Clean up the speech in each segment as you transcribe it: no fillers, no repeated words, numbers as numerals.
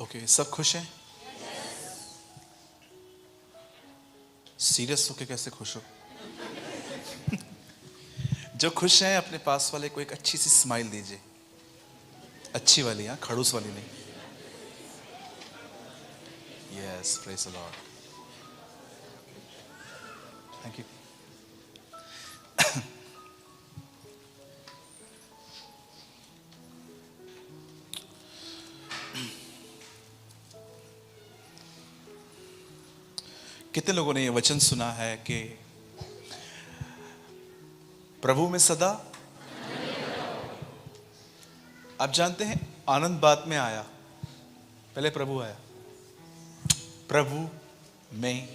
Okay, सब खुश हैं? सीरियस होके कैसे खुश हो? जो खुश हैं अपने पास वाले को एक अच्छी सी स्माइल दीजिए, अच्छी वाली, हाँ, खड़ूस वाली नहीं। Yes, praise the Lord. Thank you. कितने लोगों ने ये वचन सुना है कि प्रभु में सदा? आप जानते हैं आनंद बाद में आया, पहले प्रभु आया। प्रभु में,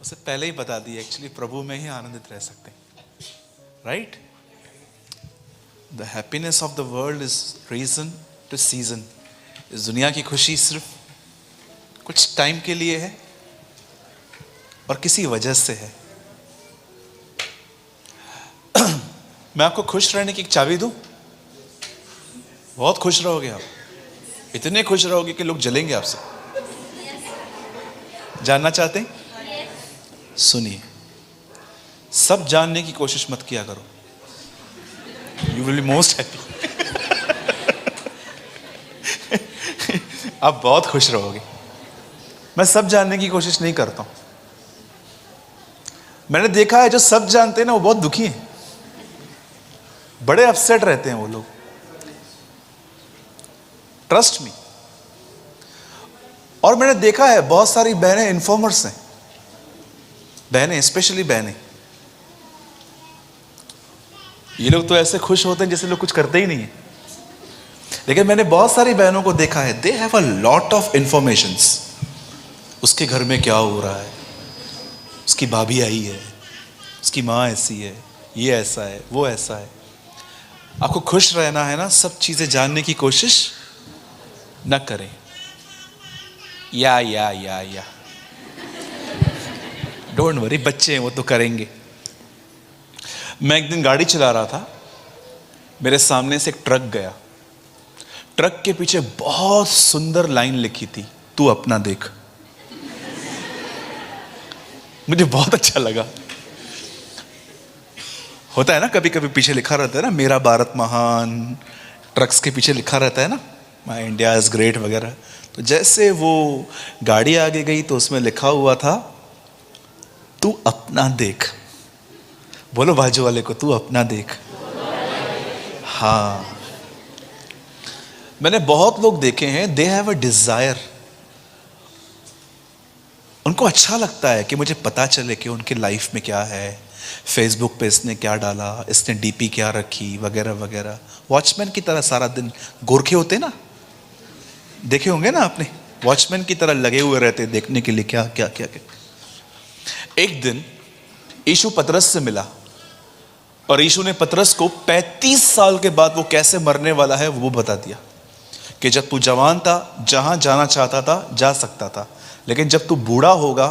उसे पहले ही बता दिया एक्चुअली प्रभु में ही आनंदित रह सकते हैं, right? The happiness of the world is reason to season. इस दुनिया की खुशी सिर्फ कुछ टाइम के लिए है और किसी वजह से है। मैं आपको खुश रहने की एक चाबी दूं, बहुत खुश रहोगे आप, इतने खुश रहोगे कि लोग जलेंगे आपसे। जानना चाहते हैं? सुनिए, सब जानने की कोशिश मत किया करो, you will be most happy. आप बहुत खुश रहोगे। मैं सब जानने की कोशिश नहीं करता हूं। मैंने देखा है जो सब जानते हैं ना, वो बहुत दुखी हैं, बड़े अपसेट रहते हैं वो लोग। Trust me. और मैंने देखा है बहुत सारी बहनें इन्फॉर्मर्स हैं, बहनें, स्पेशली बहनें। ये लोग तो ऐसे खुश होते हैं जैसे लोग कुछ करते ही नहीं है। लेकिन मैंने बहुत सारी बहनों को देखा है, they have a lot of informations. उसके घर में क्या हो रहा है, उसकी भाभी आई है, उसकी माँ ऐसी है, ये ऐसा है, वो ऐसा है। आपको खुश रहना है ना, सब चीजें जानने की कोशिश न करें। या डोंट वरी, बच्चे हैं वो तो करेंगे। मैं एक दिन गाड़ी चला रहा था, मेरे सामने से एक ट्रक गया। ट्रक के पीछे बहुत सुंदर लाइन लिखी थी, तू अपना देख। मुझे बहुत अच्छा लगा। होता है ना, कभी कभी पीछे लिखा रहता है ना, मेरा भारत महान, ट्रक्स के पीछे लिखा रहता है ना, माय इंडिया इज ग्रेट वगैरह। तो जैसे वो गाड़ी आगे गई तो उसमें लिखा हुआ था, तू अपना देख। बोलो बाजू वाले को, तू अपना देख। हाँ, मैंने बहुत लोग देखे हैं, दे हैव अ डिजायर। उनको अच्छा लगता है कि मुझे पता चले कि उनकी लाइफ में क्या है, फेसबुक पे इसने क्या डाला, इसने डीपी क्या रखी, वगैरह वगैरह। वॉचमैन की तरह सारा दिन, गोरखे होते ना, देखे होंगे ना आपने, वॉचमैन की तरह लगे हुए रहते देखने के लिए क्या क्या क्या क्या। एक दिन यीशु पतरस से मिला और यीशु ने पतरस को 35 साल के बाद वो कैसे मरने वाला है वो बता दिया कि जब तू जवान था, जहां जाना चाहता था जा सकता था, लेकिन जब तू बूढ़ा होगा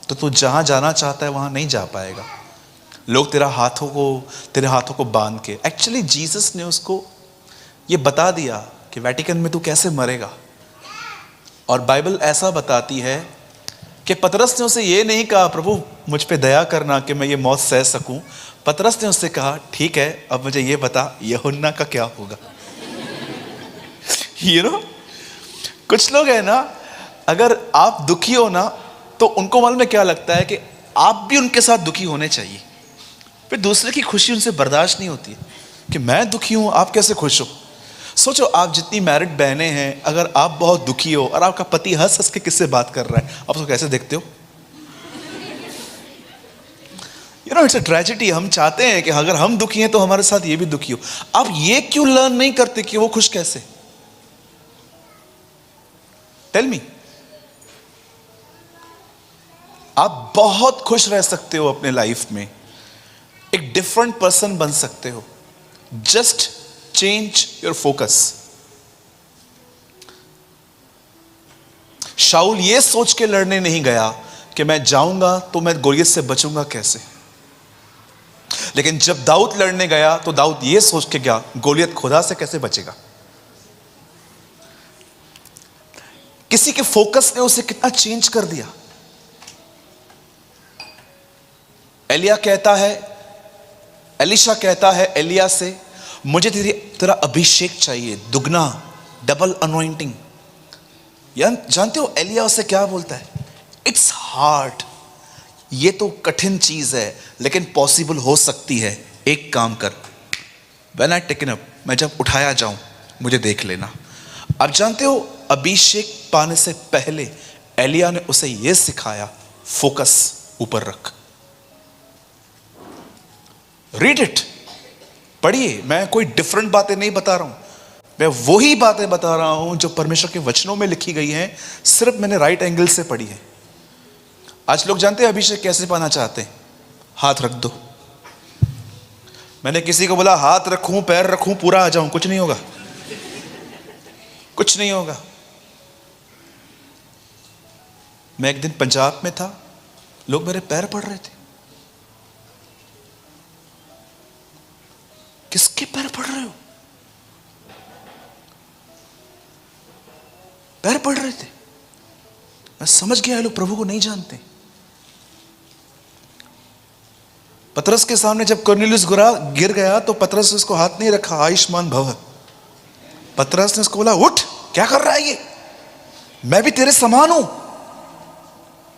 तो तू जहां जाना चाहता है वहां नहीं जा पाएगा। लोग तेरे हाथों को बांध के, एक्चुअली जीसस ने उसको ये बता दिया कि वेटिकन में तू कैसे मरेगा। और बाइबल ऐसा बताती है कि पतरस ने उसे ये नहीं कहा, प्रभु मुझ पे दया करना कि मैं ये मौत सह सकूं। पतरस ने उससे कहा, ठीक है, अब मुझे ये बता, यूहन्ना का क्या होगा। कुछ लोग है ना, अगर आप दुखी हो ना तो उनको मालूम है क्या लगता है कि आप भी उनके साथ दुखी होने चाहिए। फिर दूसरे की खुशी उनसे बर्दाश्त नहीं होती है कि मैं दुखी हूं, आप कैसे खुश हो। सोचो, आप जितनी मैरिड बहनें हैं, अगर आप बहुत दुखी हो और आपका पति हंस हंस के किससे बात कर रहा है, आप उसको कैसे देखते हो? It's a tragedy. हम चाहते हैं कि अगर हम दुखी हैं तो हमारे साथ ये भी दुखी हो। आप ये क्यों लर्न नहीं करते कि वो खुश कैसे? Tell me. आप बहुत खुश रह सकते हो अपने लाइफ में, एक डिफरेंट पर्सन बन सकते हो। Just change your focus. Saul ये सोच के लड़ने नहीं गया कि मैं जाऊंगा तो मैं गोलियत से बचूंगा कैसे, लेकिन जब दाऊद लड़ने गया तो दाऊद ये सोच के गया, गोलियत खुदा से कैसे बचेगा। किसी के फोकस ने उसे कितना चेंज कर दिया। एलिया कहता है, एलिशा कहता है एलिया से, मुझे तेरा अभिषेक चाहिए, दुगना, डबल अनॉइंटिंग। जानते हो एलिया उसे क्या बोलता है? इट्स हार्ड, ये तो कठिन चीज है लेकिन पॉसिबल हो सकती है। एक काम कर, व्हेन आई टेकन अप, मैं जब उठाया जाऊं मुझे देख लेना। अब जानते हो अभिषेक पाने से पहले एलिया ने उसे यह सिखाया, फोकस ऊपर रख। रीड इट, पढ़िए, मैं कोई डिफरेंट बातें नहीं बता रहा हूं, मैं वही बातें बता रहा हूं जो परमेश्वर के वचनों में लिखी गई हैं, सिर्फ मैंने राइट एंगल से पढ़ी है। आज लोग जानते हैं अभिषेक कैसे पाना चाहते हैं? हाथ रख दो। मैंने किसी को बोला हाथ रखूं, पैर रखूं, पूरा आ जाऊं, कुछ नहीं होगा, कुछ नहीं होगा। मैं एक दिन पंजाब में था, लोग मेरे पैर पड़ रहे थे। किसके पैर पड़ रहे हो? पैर पड़ रहे थे। मैं समझ गया ये लोग प्रभु को नहीं जानते। पतरस के सामने जब कुरनेलियुस गिर गया तो पतरस ने उसको हाथ नहीं रखा, आयुष्मान भव। पतरस ने उसको बोला, उठ, क्या कर रहा है ये, मैं भी तेरे समान हूं।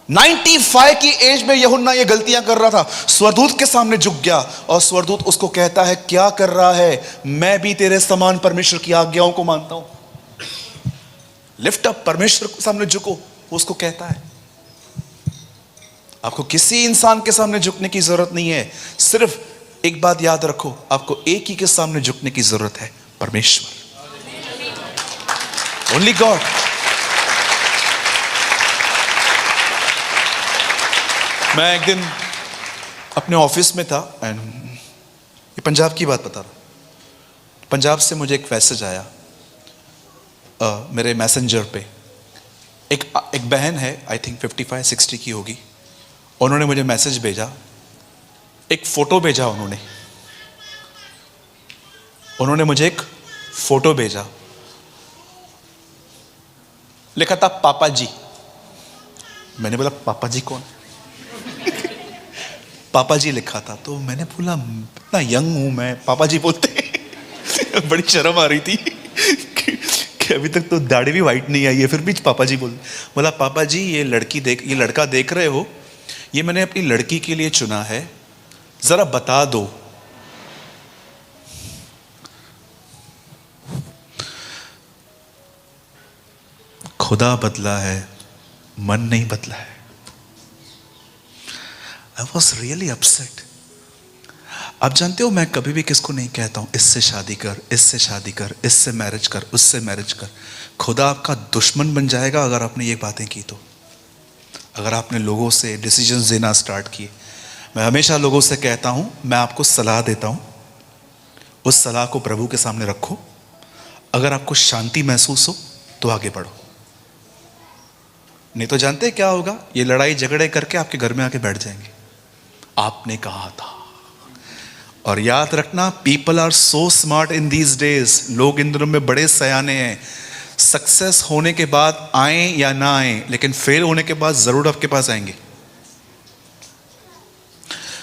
95 की एज में यूहन्ना ये गलतियां कर रहा था, स्वर्गदूत के सामने झुक गया और स्वर्गदूत उसको कहता है, क्या कर रहा है, मैं भी तेरे समान परमेश्वर की आज्ञाओं को मानता हूं। लिफ्ट अप, परमेश्वर के सामने झुको, उसको कहता है। आपको किसी इंसान के सामने झुकने की जरूरत नहीं है, सिर्फ एक बात याद रखो, आपको एक ही के सामने झुकने की जरूरत है, परमेश्वर, ओनली गॉड। मैं एक दिन अपने ऑफिस में था, एंड ये पंजाब की बात बता रहा हूं। पंजाब से मुझे एक मैसेज आया, मेरे मैसेंजर पे। एक बहन है, आई थिंक 55-60 की होगी, उन्होंने मुझे मैसेज भेजा, एक फोटो भेजा। उन्होंने मुझे एक फोटो भेजा, लिखा था पापा जी। मैंने बोला पापा जी कौन? पापा जी लिखा था, तो मैंने बोला इतना यंग हूं मैं, पापा जी बोलते बड़ी शर्म आ रही थी कि अभी तक तो दाढ़ी भी वाइट नहीं आई है, फिर भी पापा जी बोला पापा जी ये लड़का देख रहे हो, ये मैंने अपनी लड़की के लिए चुना है, जरा बता दो। खुदा बदला है, मन नहीं बदला है। I was really upset. आप जानते हो मैं कभी भी किसको नहीं कहता हूं इससे शादी कर, इससे शादी कर, इससे मैरिज कर, उससे मैरिज कर। खुदा आपका दुश्मन बन जाएगा अगर आपने ये बातें की तो। अगर आपने लोगों से डिसीजंस देना स्टार्ट किए। मैं हमेशा लोगों से कहता हूं, मैं आपको सलाह देता हूं, उस सलाह को प्रभु के सामने रखो। अगर आपको शांति महसूस हो तो आगे बढ़ो, नहीं तो जानते क्या होगा, ये लड़ाई झगड़े करके आपके घर में आके बैठ जाएंगे। आपने कहा था। और याद रखना, people are so smart in these days, लोग इन दिनों में बड़े सयाने हैं। सक्सेस होने के बाद आए या ना आए, लेकिन फेल होने के बाद जरूर आपके पास आएंगे।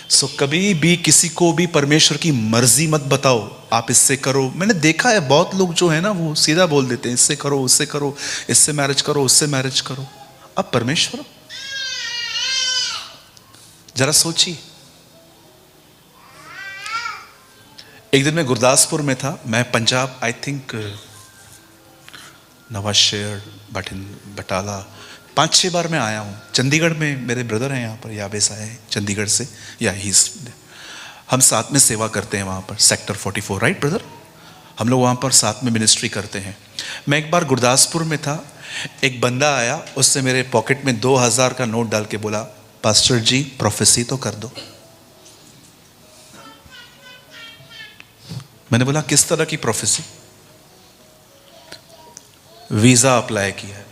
सो कभी भी किसी को भी परमेश्वर की मर्जी मत बताओ, आप इससे करो। मैंने देखा है बहुत लोग जो है ना, वो सीधा बोल देते हैं, इससे करो, उससे करो, इससे मैरिज करो, उससे मैरिज करो। अब परमेश्वर, जरा सोचिए। एक दिन मैं गुरदासपुर में था, मैं पंजाब, आई थिंक नवाशहर, बटाला 5-6 बार मैं आया हूँ। चंडीगढ़ में मेरे ब्रदर हैं, यहाँ पर याबेस आए हैं चंडीगढ़ से, या हम साथ में सेवा करते हैं वहाँ पर, सेक्टर 44, राइट ब्रदर? हम लोग वहाँ पर साथ में मिनिस्ट्री करते हैं। मैं एक बार गुरदासपुर में था, एक बंदा आया, उससे मेरे पॉकेट में 2000 का नोट डाल के बोला, पास्टर जी प्रोफेसी तो कर दो। मैंने बोला किस तरह की प्रोफेसी? वीजा अप्लाई किया है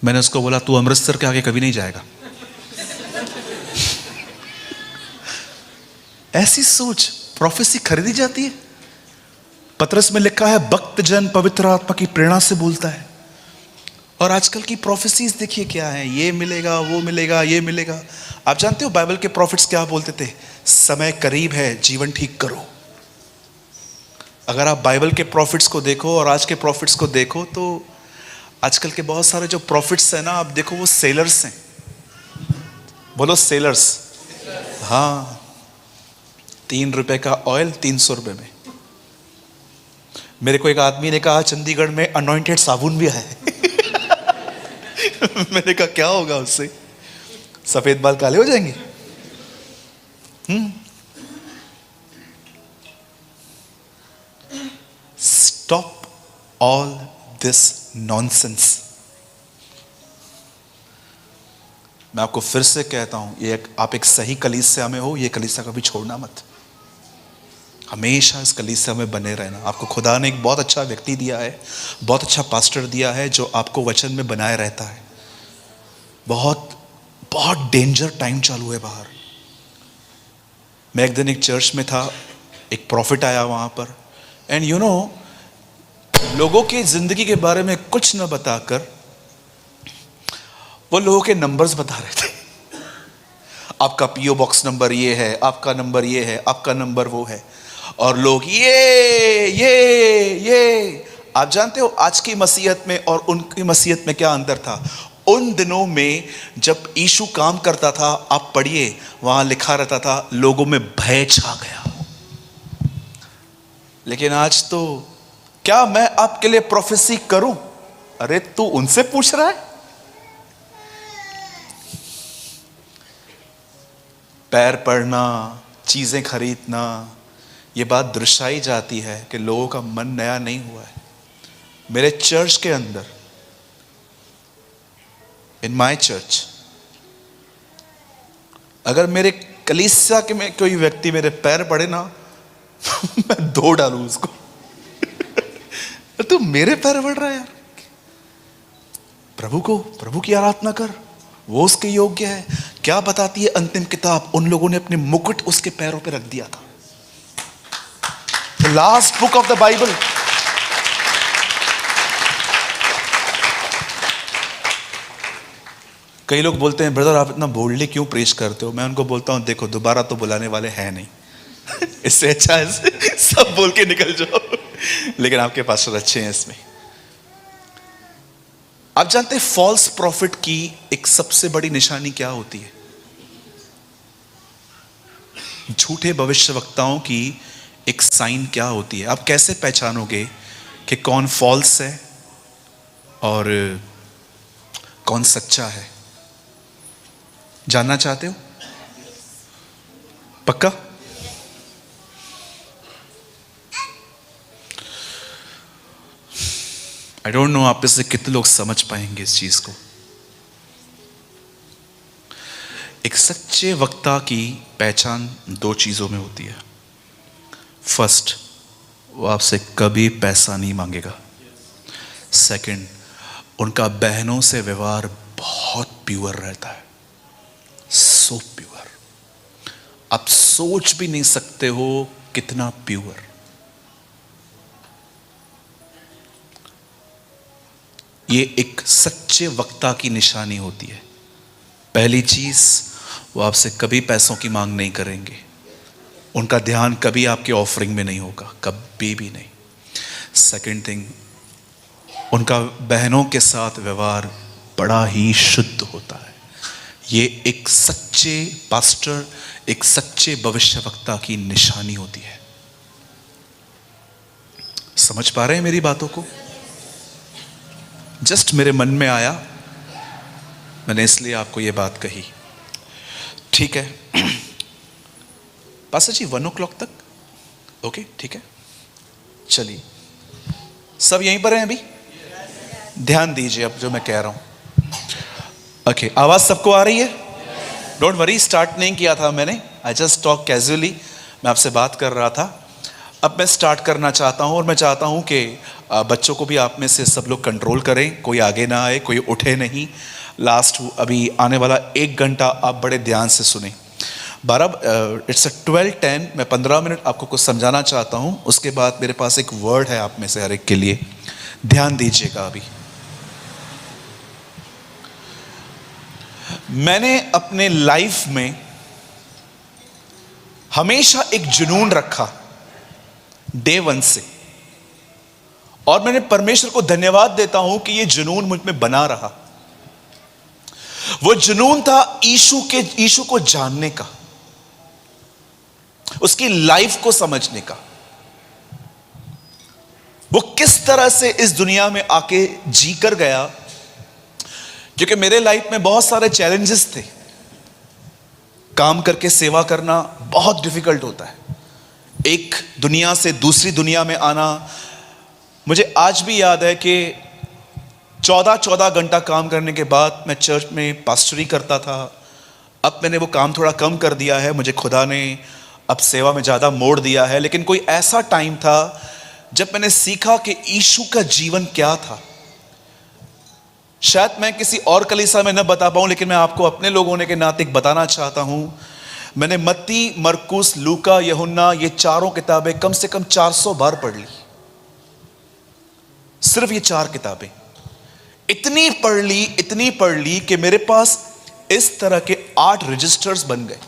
मैंने उसको बोला तू अमृतसर के आगे कभी नहीं जाएगा। ऐसी सोच, प्रोफेसी खरीदी जाती है? पतरस में लिखा है भक्त जन पवित्र आत्मा की प्रेरणा से बोलता है। और आजकल की प्रोफेसीज देखिए क्या है, ये मिलेगा, वो मिलेगा, ये मिलेगा। आप जानते हो बाइबल के प्रॉफिट्स क्या बोलते थे? समय करीब है, जीवन ठीक करो। अगर आप बाइबल के प्रॉफिट्स को देखो और आज के प्रॉफिट्स को देखो तो आजकल के बहुत सारे जो प्रॉफिट्स हैं ना, आप देखो वो सेलर्स हैं। बोलो सेलर्स। हाँ, 3 रुपए का ऑयल 300 रुपए में। मेरे को एक आदमी ने कहा चंडीगढ़ में अनॉइंटेड साबुन भी है। मैंने कहा क्या होगा उससे, सफेद बाल काले हो जाएंगे? Stop all this nonsense. मैं आपको फिर से कहता हूं, आप एक सही कलीसिया में हो, ये कलीसिया कभी छोड़ना मत। हमेशा इस कलीसिया में बने रहना। आपको खुदा ने एक बहुत अच्छा व्यक्ति दिया है, बहुत अच्छा पास्टर दिया है जो आपको वचन में बनाए रहता है। बहुत बहुत डेंजर टाइम चालू है बाहर। मैं एक दिन एक चर्च में था, एक प्रॉफिट आया वहां पर, एंड यू नो, लोगों की जिंदगी के बारे में कुछ न बताकर वो लोगों के नंबर्स बता रहे थे। आपका पीओ बॉक्स नंबर ये है, आपका नंबर ये है, आपका नंबर वो है। और लोग ये आप जानते हो आज की मसीहत में और उनकी मसीहत में क्या अंतर था? उन दिनों में जब यीशु काम करता था, आप पढ़िए, वहां लिखा रहता था लोगों में भय छा गया। लेकिन आज तो क्या मैं आपके लिए प्रोफेसी करूं? अरे तू उनसे पूछ रहा है? पैर पड़ना, चीजें खरीदना, ये बात दर्शाई जाती है कि लोगों का मन नया नहीं हुआ है। मेरे चर्च के अंदर, इन माय चर्च, अगर मेरे कलीसिया के में कोई व्यक्ति मेरे पैर पड़े ना, मैं दो डालूं उसको। तू मेरे पैर पड़ रहा है यार? प्रभु की आराधना कर, वो उसके योग्य है। क्या बताती है अंतिम किताब? उन लोगों ने अपने मुकुट उसके पैरों पे रख दिया था। The last book of the Bible. कई लोग बोलते हैं ब्रदर आप इतना बोल्डली क्यों प्रेच करते हो? मैं उनको बोलता हूं देखो दोबारा तो बुलाने वाले हैं नहीं। इससे अच्छा है सब बोल के निकल जाओ। लेकिन आपके पास्टर अच्छे हैं इसमें। आप जानते हैं फॉल्स प्रॉफिट की एक सबसे बड़ी निशानी क्या होती है? झूठे भविष्यवक्ताओं की एक साइन क्या होती है? आप कैसे पहचानोगे कि कौन फॉल्स है और कौन सच्चा है? जानना चाहते हो? पक्का? आई डोंट नो आप में से कितने लोग समझ पाएंगे इस चीज को। एक सच्चे वक्ता की पहचान दो चीजों में होती है। फर्स्ट, वो आपसे कभी पैसा नहीं मांगेगा। सेकंड, उनका बहनों से व्यवहार बहुत प्योर रहता है, सो प्योर, आप सोच भी नहीं सकते हो कितना प्योर। ये एक सच्चे वक्ता की निशानी होती है। पहली चीज, वो आपसे कभी पैसों की मांग नहीं करेंगे। उनका ध्यान कभी आपके ऑफरिंग में नहीं होगा, कभी भी नहीं। सेकंड थिंग, उनका बहनों के साथ व्यवहार बड़ा ही शुद्ध होता है। ये एक सच्चे पास्टर, एक सच्चे भविष्यवक्ता की निशानी होती है। समझ पा रहे हैं मेरी बातों को? जस्ट मेरे मन में आया, मैंने इसलिए आपको ये बात कही। ठीक है पास्टर जी 1 o'clock तक? ओके ठीक है, चलिए सब यहीं पर हैं अभी? ध्यान दीजिए अब जो मैं कह रहा हूं। ओके, आवाज सबको आ रही है? डोंट वरी, स्टार्ट नहीं किया था मैंने, आई जस्ट टॉक कैजुअली। मैं आपसे बात कर रहा था, अब मैं स्टार्ट करना चाहता हूं। और मैं चाहता हूं कि बच्चों को भी आप में से सब लोग कंट्रोल करें, कोई आगे ना आए, कोई उठे नहीं। लास्ट अभी आने वाला 1 घंटा आप बड़े ध्यान से सुने। इट्स 12:10। मैं 15 मिनट आपको कुछ समझाना चाहता हूं, उसके बाद मेरे पास एक वर्ड है आप में से हर एक के लिए। ध्यान दीजिएगा। अभी मैंने अपने लाइफ में हमेशा एक जुनून रखा डे 1 से, और मैंने परमेश्वर को धन्यवाद देता हूं कि यह जुनून मुझ में बना रहा। वो जुनून था यीशु को जानने का, उसकी लाइफ को समझने का, वो किस तरह से इस दुनिया में आके जी कर गया। क्योंकि मेरे लाइफ में बहुत सारे चैलेंजेस थे। काम करके सेवा करना बहुत डिफिकल्ट होता है, एक दुनिया से दूसरी दुनिया में आना। मुझे आज भी याद है कि 14 घंटा काम करने के बाद मैं चर्च में पास्टरी करता था। अब मैंने वो काम थोड़ा कम कर दिया है, मुझे खुदा ने अब सेवा में ज़्यादा मोड़ दिया है। लेकिन कोई ऐसा टाइम था जब मैंने सीखा कि यीशु का जीवन क्या था। शायद मैं किसी और कलीसिया में न बता पाऊं, लेकिन मैं आपको अपने लोग होने के नाते बताना चाहता हूं। मैंने मत्ती, मरकुस, लूका, यूहन्ना, ये चारों किताबें कम से कम 400 बार पढ़ ली। सिर्फ ये 4 किताबें इतनी पढ़ ली कि मेरे पास इस तरह के 8 रजिस्टर्स बन गए।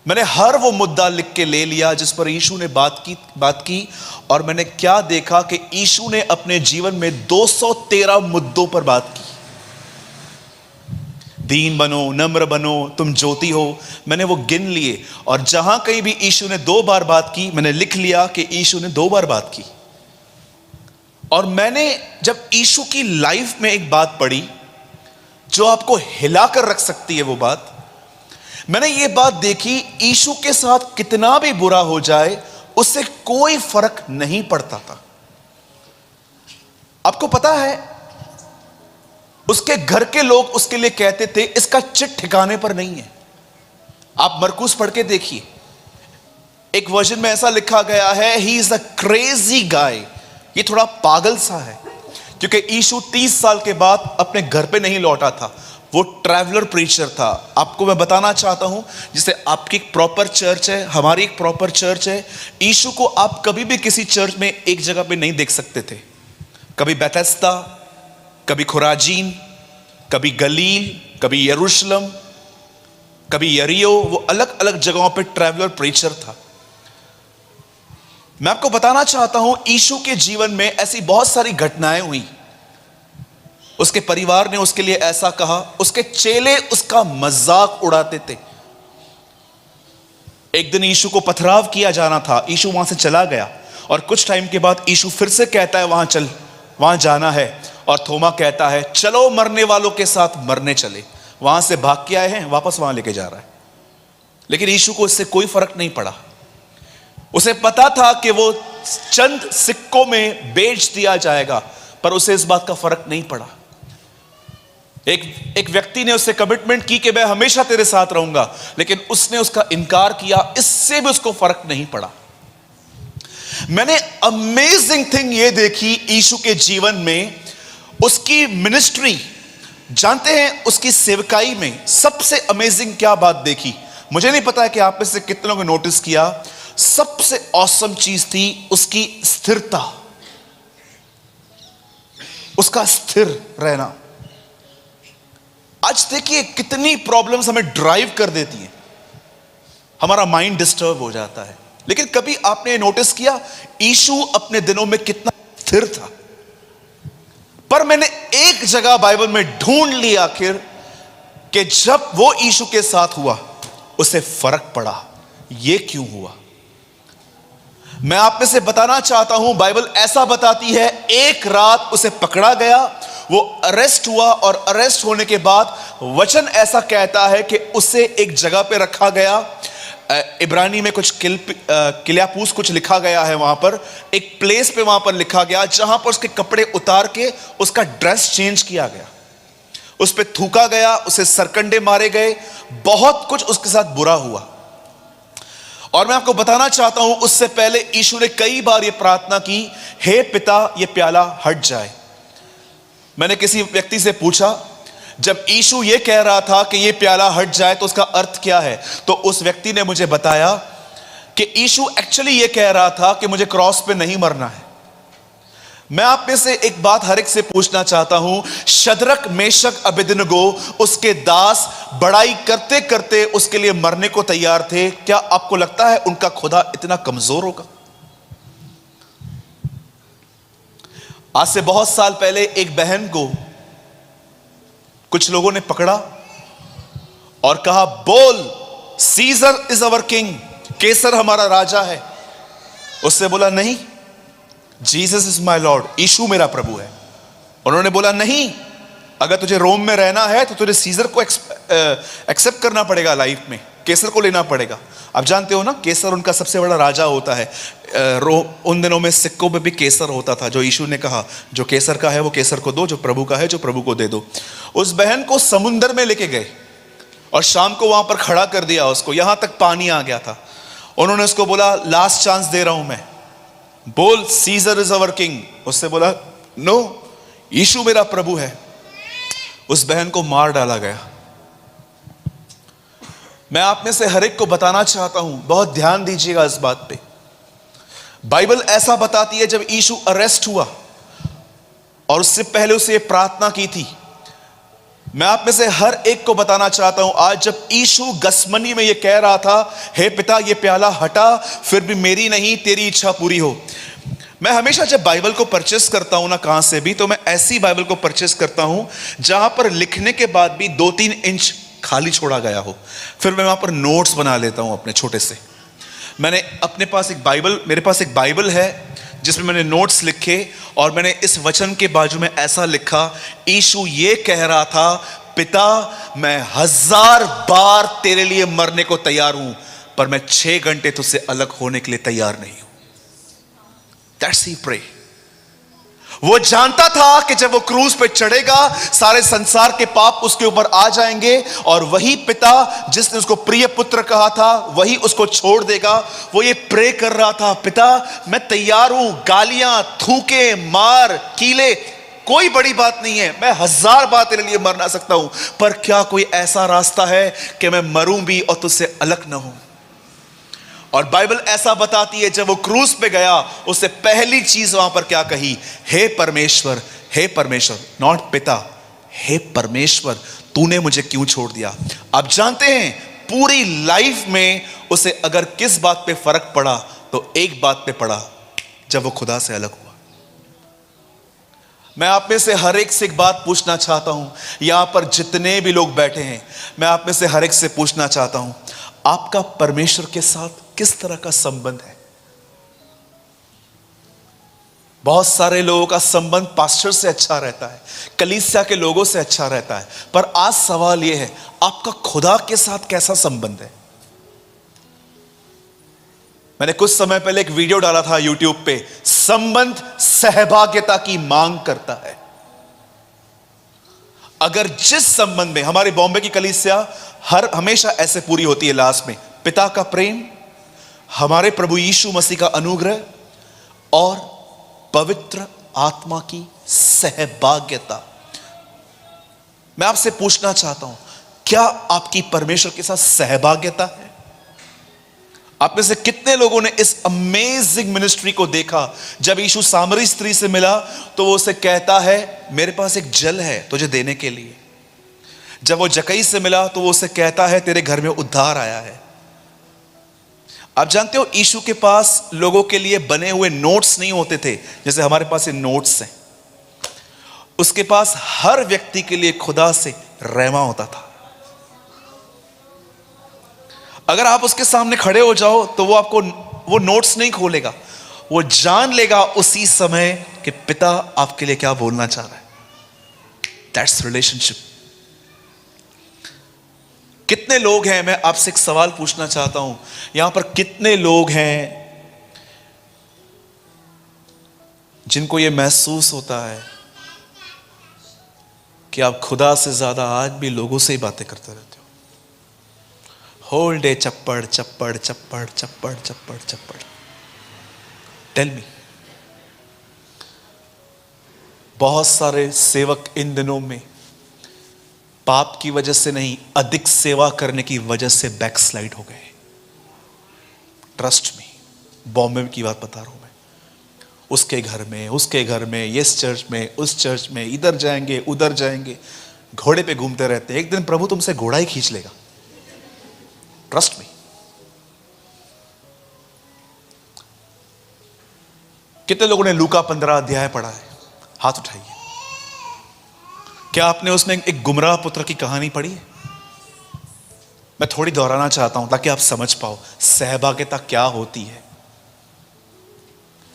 मैंने हर वो मुद्दा लिख के ले लिया जिस पर यीशु ने बात की, और मैंने क्या देखा कि यीशु ने अपने जीवन में 213 मुद्दों पर बात की। दीन बनो, नम्र बनो, तुम ज्योति हो, मैंने वो गिन लिए। और जहां कहीं भी यीशु ने 2 बार बात की, मैंने लिख लिया कि यीशु ने 2 बार बात की। और मैंने जब यीशु की लाइफ में एक बात पढ़ी जो आपको हिलाकर रख सकती है, वो बात मैंने ये बात देखी, यीशु के साथ कितना भी बुरा हो जाए उससे कोई फर्क नहीं पड़ता था। आपको पता है, उसके घर के लोग उसके लिए कहते थे इसका चिट ठिकाने पर नहीं है। आप मरकुस पढ़ के देखिए, एक वर्जन में ऐसा लिखा गया है, he is a crazy guy. ये थोड़ा पागल सा है, क्योंकि यीशु 30 साल के बाद अपने घर पे नहीं लौटा था, वो ट्रैवलर प्रीचर था। आपको मैं बताना चाहता हूं, जिसे आपकी एक प्रॉपर चर्च है, हमारी एक प्रॉपर चर्च है। यीशु को आप कभी भी किसी चर्च में एक जगह पे नहीं देख सकते थे। कभी बेथेस्दा, कभी खुराजीन, कभी गलील, कभी यरूशलेम, कभी यरीहो, वो अलग अलग जगहों पे ट्रैवलर प्रीचर था। मैं आपको बताना चाहता हूं, यीशु के जीवन में ऐसी बहुत सारी घटनाएं हुई। उसके परिवार ने उसके लिए ऐसा कहा, उसके चेले उसका मजाक उड़ाते थे। एक दिन यीशु को पथराव किया जाना था, यीशु वहां से चला गया, और कुछ टाइम के बाद यीशु फिर से कहता है वहां जाना है, और थोमा कहता है चलो मरने वालों के साथ मरने चले। वहां से भाग के आए हैं, वापस वहां लेके जा रहा है। लेकिन यीशु को इससे कोई फर्क नहीं पड़ा। उसे पता था कि वो चंद सिक्कों में बेच दिया जाएगा, पर उसे इस बात का फर्क नहीं पड़ा। एक व्यक्ति ने उससे कमिटमेंट की कि मैं हमेशा तेरे साथ रहूंगा, लेकिन उसने उसका इनकार किया, इससे भी उसको फर्क नहीं पड़ा। मैंने अमेजिंग थिंग ये देखी यीशु के जीवन में, उसकी मिनिस्ट्री, जानते हैं उसकी सेवकाई में सबसे अमेजिंग क्या बात देखी? मुझे नहीं पता है कि आप में से कितनों को नोटिस किया। सबसे ऑसम चीज थी उसकी स्थिरता, उसका स्थिर रहना। आज देखिए कितनी प्रॉब्लम्स हमें ड्राइव कर देती हैं, हमारा माइंड डिस्टर्ब हो जाता है। लेकिन कभी आपने नोटिस किया यीशु अपने दिनों में कितना स्थिर था? पर मैंने एक जगह बाइबल में ढूंढ ली आखिर कि जब वो यीशु के साथ हुआ उसे फर्क पड़ा। ये क्यों हुआ? मैं आप में से बताना चाहता हूं, बाइबल ऐसा बताती है, एक रात उसे पकड़ा गया, वो अरेस्ट हुआ, और अरेस्ट होने के बाद वचन ऐसा कहता है कि उसे एक जगह पे रखा गया। इब्रानी में कुछ किल्यापूस कुछ लिखा गया है, वहां पर एक प्लेस पे वहां पर लिखा गया जहां पर उसके कपड़े उतार के उसका ड्रेस चेंज किया गया, उस पे थूका गया, उसे सरकंडे मारे गए, बहुत कुछ उसके साथ बुरा हुआ। और मैं आपको बताना चाहता हूं, उससे पहले यीशु ने कई बार यह प्रार्थना की, हे पिता ये प्याला हट जाए। मैंने किसी व्यक्ति से पूछा जब यीशु ये कह रहा था कि ये प्याला हट जाए तो उसका अर्थ क्या है, तो उस व्यक्ति ने मुझे बताया कि यीशु एक्चुअली ये कह रहा था कि मुझे क्रॉस पे नहीं मरना है। मैं आप में से एक बात हर एक से पूछना चाहता हूं, शद्रक मेशक अबेदनगो उसके दास बड़ाई करते करते उसके लिए मरने को तैयार थे। क्या आपको लगता है उनका खुदा इतना कमजोर होगा? आज से बहुत साल पहले एक बहन को कुछ लोगों ने पकड़ा और कहा, बोल सीजर इज अवर किंग, केसर हमारा राजा है। उससे बोला, नहीं, जीसस इज माय लॉर्ड, यीशु मेरा प्रभु है। उन्होंने बोला, नहीं, अगर तुझे रोम में रहना है तो तुझे सीजर को एक्सेप्ट करना पड़ेगा, लाइफ में केसर को लेना पड़ेगा। आप जानते हो ना, केसर उनका सबसे बड़ा राजा होता है। उन दिनों में सिक्कों पे भी केसर होता था, जो यीशु ने कहा जो केसर का है वो केसर को दो, जो प्रभु का है जो प्रभु को दे दो। उस बहन को समुंदर में लेके गए और शाम को वहां पर खड़ा कर दिया उसको, यहां तक पानी आ गया था। उन्होंने उसको बोला, लास्ट चांस दे रहा हूं मैं, बोल सीजर इज अवर किंग। उससे बोला, नो, यीशु मेरा प्रभु है। उस बहन को मार डाला गया। मैं आप में से हर एक को बताना चाहता हूं, बहुत ध्यान दीजिएगा इस बात पे। बाइबल ऐसा बताती है, जब यीशु अरेस्ट हुआ और उससे पहले उसे प्रार्थना की थी। मैं आप में से हर एक को बताना चाहता हूं, आज जब यीशु गसमनी में यह कह रहा था, हे पिता ये प्याला हटा, फिर भी मेरी नहीं तेरी इच्छा पूरी हो। मैं हमेशा जब बाइबल को परचेस करता हूं ना, कहां से भी, तो मैं ऐसी बाइबल को परचेस करता हूं जहां पर लिखने के बाद भी 2-3 इंच खाली छोड़ा गया हो। फिर मैं वहां पर नोट्स बना लेता हूं अपने छोटे से। मैंने अपने पास एक बाइबल, मेरे पास एक बाइबल है जिसमें मैंने नोट्स लिखे और मैंने इस वचन के बाजू में ऐसा लिखा, यीशु ये कह रहा था, पिता मैं 1000 बार तेरे लिए मरने को तैयार हूं, पर मैं 6 घंटे तुझसे अलग होने के लिए तैयार नहीं हूं। That's he pray। वो जानता था कि जब वो क्रूज पे चढ़ेगा सारे संसार के पाप उसके ऊपर आ जाएंगे और वही पिता जिसने उसको प्रिय पुत्र कहा था वही उसको छोड़ देगा। वो ये प्रे कर रहा था, पिता मैं तैयार हूं, गालियां, थूके, मार, कीले, कोई बड़ी बात नहीं है, मैं 1000 बार तेरे लिए मर ना सकता हूं, पर क्या कोई ऐसा रास्ता है कि मैं मरूं भी और तुझसे अलग ना हूं। और बाइबल ऐसा बताती है, जब वो क्रूज पे गया उससे पहली चीज वहां पर क्या कही, हे परमेश्वर, हे परमेश्वर, नॉट पिता, हे परमेश्वर तूने मुझे क्यों छोड़ दिया। आप जानते हैं पूरी लाइफ में उसे अगर किस बात पे फर्क पड़ा तो एक बात पे पड़ा, जब वो खुदा से अलग हुआ। मैं आप में से हर एक से एक बात पूछना चाहता हूं, यहां पर जितने भी लोग बैठे हैं, मैं आप में से हर एक से पूछना चाहता हूं, आपका परमेश्वर के साथ किस तरह का संबंध है। बहुत सारे लोगों का संबंध पास्टर से अच्छा रहता है, कलीसिया के लोगों से अच्छा रहता है, पर आज सवाल यह है, आपका खुदा के साथ कैसा संबंध है। मैंने कुछ समय पहले एक वीडियो डाला था यूट्यूब पे, संबंध सहभागिता की मांग करता है। अगर जिस संबंध में, हमारे बॉम्बे की कलीसिया हमेशा ऐसे पूरी होती है लास्ट में, पिता का प्रेम, हमारे प्रभु यीशु मसीह का अनुग्रह और पवित्र आत्मा की सहभागिता। मैं आपसे पूछना चाहता हूं, क्या आपकी परमेश्वर के साथ सहभागिता है। आप में से कितने लोगों ने इस अमेजिंग मिनिस्ट्री को देखा, जब यीशु सामरी स्त्री से मिला तो वो उसे कहता है, मेरे पास एक जल है तुझे देने के लिए। जब वो जकई से मिला तो वो उसे कहता है, तेरे घर में उद्धार आया है। आप जानते हो यीशु के पास लोगों के लिए बने हुए नोट्स नहीं होते थे जैसे हमारे पास ये नोट्स हैं। उसके पास हर व्यक्ति के लिए खुदा से रहमा होता था। अगर आप उसके सामने खड़े हो जाओ तो वो आपको वो नोट्स नहीं खोलेगा, वो जान लेगा उसी समय कि पिता आपके लिए क्या बोलना चाह रहा है। That's relationship. कितने लोग हैं, मैं आपसे एक सवाल पूछना चाहता हूं, यहां पर कितने लोग हैं जिनको यह महसूस होता है कि आप खुदा से ज्यादा आज भी लोगों से ही बातें करते रहते हो। होल डे चप्पड़ चप्पड़ चप्पड़ चप्पड़ चप्पड़ चप्पड़। टेल मी, बहुत सारे सेवक इन दिनों में पाप की वजह से नहीं, अधिक सेवा करने की वजह से बैकस्लाइड हो गए। ट्रस्ट मी, बॉम्बे की बात बता रहा हूं मैं। उसके घर में, इस चर्च में, उस चर्च में, इधर जाएंगे उधर जाएंगे, घोड़े पे घूमते रहते हैं। एक दिन प्रभु तुमसे घोड़ा ही खींच लेगा। Trust me. कितने लोगों ने लूका 15 अध्याय पढ़ा है? हाथ उठाइए। क्या आपने उसमें एक गुमराह पुत्र की कहानी पढ़ी है? मैं थोड़ी दोहराना चाहता हूं ताकि आप समझ पाओ सहभागिता क्या होती है।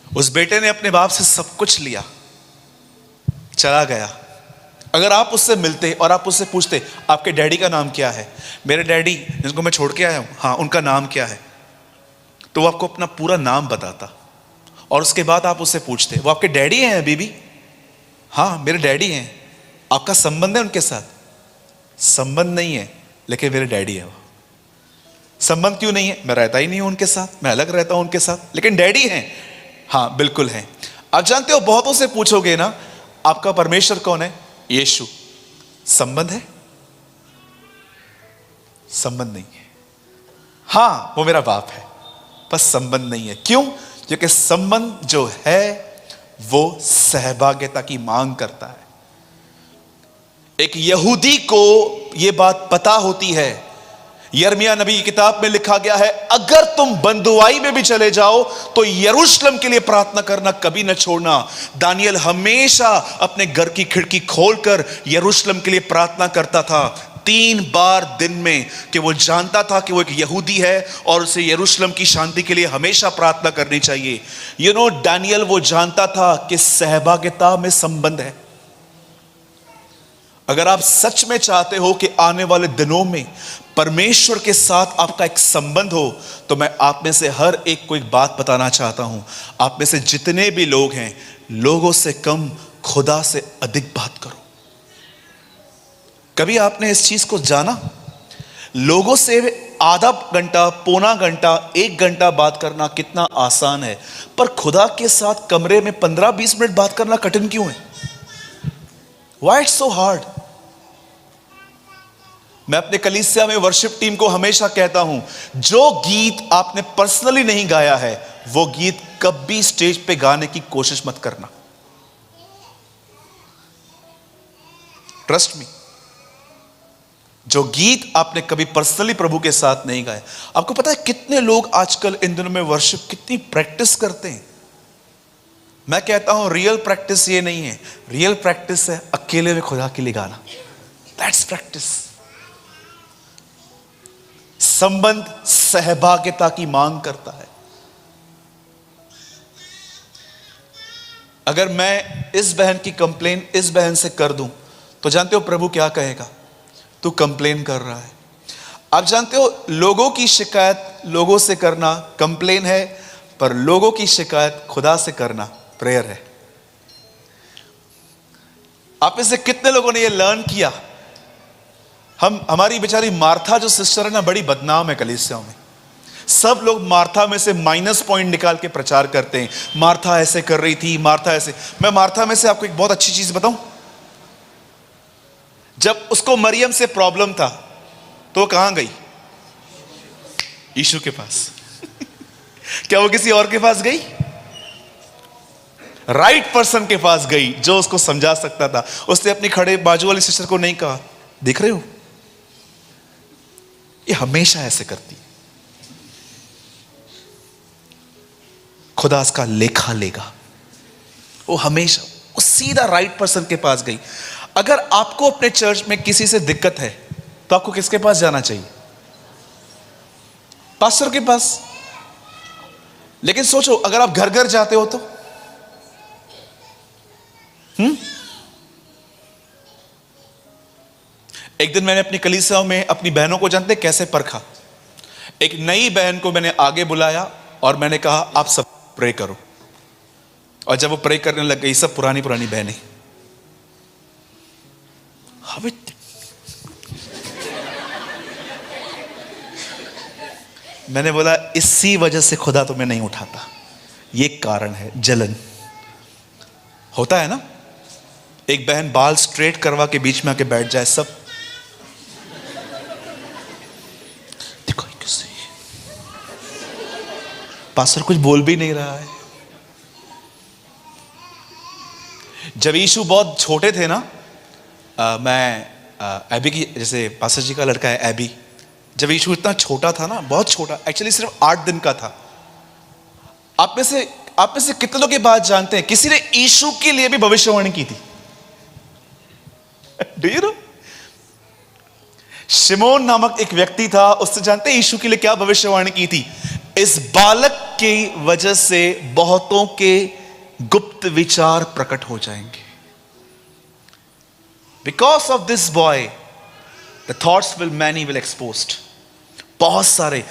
उस बेटे ने अपने बाप से सब कुछ लिया, चला गया। अगर आप उससे मिलते और आप उससे पूछते आपके डैडी का नाम क्या है, मेरे डैडी जिनको मैं छोड़ के आया हूं, हाँ उनका नाम क्या है, तो वो आपको अपना पूरा नाम बताता। और उसके बाद आप उससे पूछते वो आपके डैडी हैं बीबी? हाँ मेरे डैडी हैं। आपका संबंध है उनके साथ? संबंध नहीं है, लेकिन मेरे डैडी है वो। संबंध क्यों नहीं है? मैं रहता ही नहीं हूं उनके साथ, मैं अलग रहता हूं उनके साथ, लेकिन डैडी हैं। हाँ बिल्कुल हैं। आप जानते हो बहुतों से पूछोगे ना आपका परमेश्वर कौन है? यीशु। संबंध है? संबंध नहीं है। हाँ वो मेरा बाप है, पर संबंध नहीं है। क्यों? क्योंकि संबंध जो है वो सहभागिता की मांग करता है। एक यहूदी को यह बात पता होती है। यिर्मयाह नबी की किताब में लिखा गया है, अगर तुम बंधुआई में भी चले जाओ तो यरूशलेम के लिए प्रार्थना करना कभी न छोड़ना। दानियल हमेशा अपने घर की खिड़की खोलकर यरूशलेम के लिए प्रार्थना करता था 3 बार दिन में, कि वो जानता था कि वो एक यहूदी है और उसे यरूशलेम की शांति के लिए हमेशा प्रार्थना करनी चाहिए। दानियल वो जानता था कि सहभागिता में संबंध है। अगर आप सच में चाहते हो कि आने वाले दिनों में परमेश्वर के साथ आपका एक संबंध हो, तो मैं आप में से हर एक को एक बात बताना चाहता हूं। आप में से जितने भी लोग हैं, लोगों से कम खुदा से अधिक बात करो। कभी आपने इस चीज को जाना? लोगों से आधा घंटा, पौना घंटा, 1 घंटा बात करना कितना आसान है, पर खुदा के साथ कमरे में 15-20 मिनट बात करना कठिन क्यों है? Why it's so hard? मैं अपने कलीसिया में वर्शिप टीम को हमेशा कहता हूं, जो गीत आपने पर्सनली नहीं गाया है वो गीत कभी स्टेज पे गाने की कोशिश मत करना। Trust me. जो गीत आपने कभी पर्सनली प्रभु के साथ नहीं गाए। आपको पता है कितने लोग आजकल इन दिनों में वर्शिप कितनी प्रैक्टिस करते हैं? मैं कहता हूं रियल प्रैक्टिस ये नहीं है, रियल प्रैक्टिस है अकेले में खुदा के लिए गाना। That's practice. संबंध सहभागिता की मांग करता है। अगर मैं इस बहन की कंप्लेन इस बहन से कर दूं, तो जानते हो प्रभु क्या कहेगा? तू कंप्लेन कर रहा है। आप जानते हो लोगों की शिकायत लोगों से करना कंप्लेन है, पर लोगों की शिकायत खुदा से करना प्रेयर है। आप में से कितने लोगों ने यह लर्न किया? हमारी बेचारी मार्था जो सिस्टर है ना, बड़ी बदनाम है कलीसियाओं में। सब लोग मार्था में से माइनस पॉइंट निकाल के प्रचार करते हैं। मार्था ऐसे कर रही थी, मार्था ऐसे। मैं मार्था में से आपको एक बहुत अच्छी चीज बताऊं। जब उसको मरियम से प्रॉब्लम था तो कहां गई? यीशु के पास। क्या वो किसी और के पास गई? राइट पर्सन के पास गई जो उसको समझा सकता था। उसने अपनी खड़े बाजू वाली सिस्टर को नहीं कहा, देख रहे हो ये हमेशा ऐसे करती है, खुदा इसका लेखा लेगा। वो हमेशा वो सीधा राइट पर्सन के पास गई। अगर आपको अपने चर्च में किसी से दिक्कत है तो आपको किसके पास जाना चाहिए? पास्टर के पास। लेकिन सोचो अगर आप घर घर जाते हो तो एक दिन मैंने अपनी कलीसियाओं में अपनी बहनों को जानते कैसे परखा? एक नई बहन को मैंने आगे बुलाया और मैंने कहा आप सब प्रे करो। और जब वो प्रे करने लग गई, सब पुरानी पुरानी बहनें, मैंने बोला इसी वजह से खुदा तुम्हें नहीं उठाता। ये कारण है, जलन होता है ना। एक बहन बाल स्ट्रेट करवा के बीच में आके बैठ जाए, सब पास्टर कुछ बोल भी नहीं रहा है। जब यीशु बहुत छोटे थे ना, मैं एबी की, जैसे पास्टर जी का लड़का है एबी, जब यीशु इतना छोटा था ना, बहुत छोटा, एक्चुअली सिर्फ 8 दिन का था। आप में से कितने लोग ये बात जानते हैं, किसी ने यीशु के लिए भी भविष्यवाणी की थी? Do you know? शिमोन नामक एक व्यक्ति था, उससे जानते हैं यीशु के लिए क्या भविष्यवाणी की थी? इस बालक की वजह से बहुतों के गुप्त विचार प्रकट हो जाएंगे। Because of this boy the thoughts will many will exposed. बहुत सारे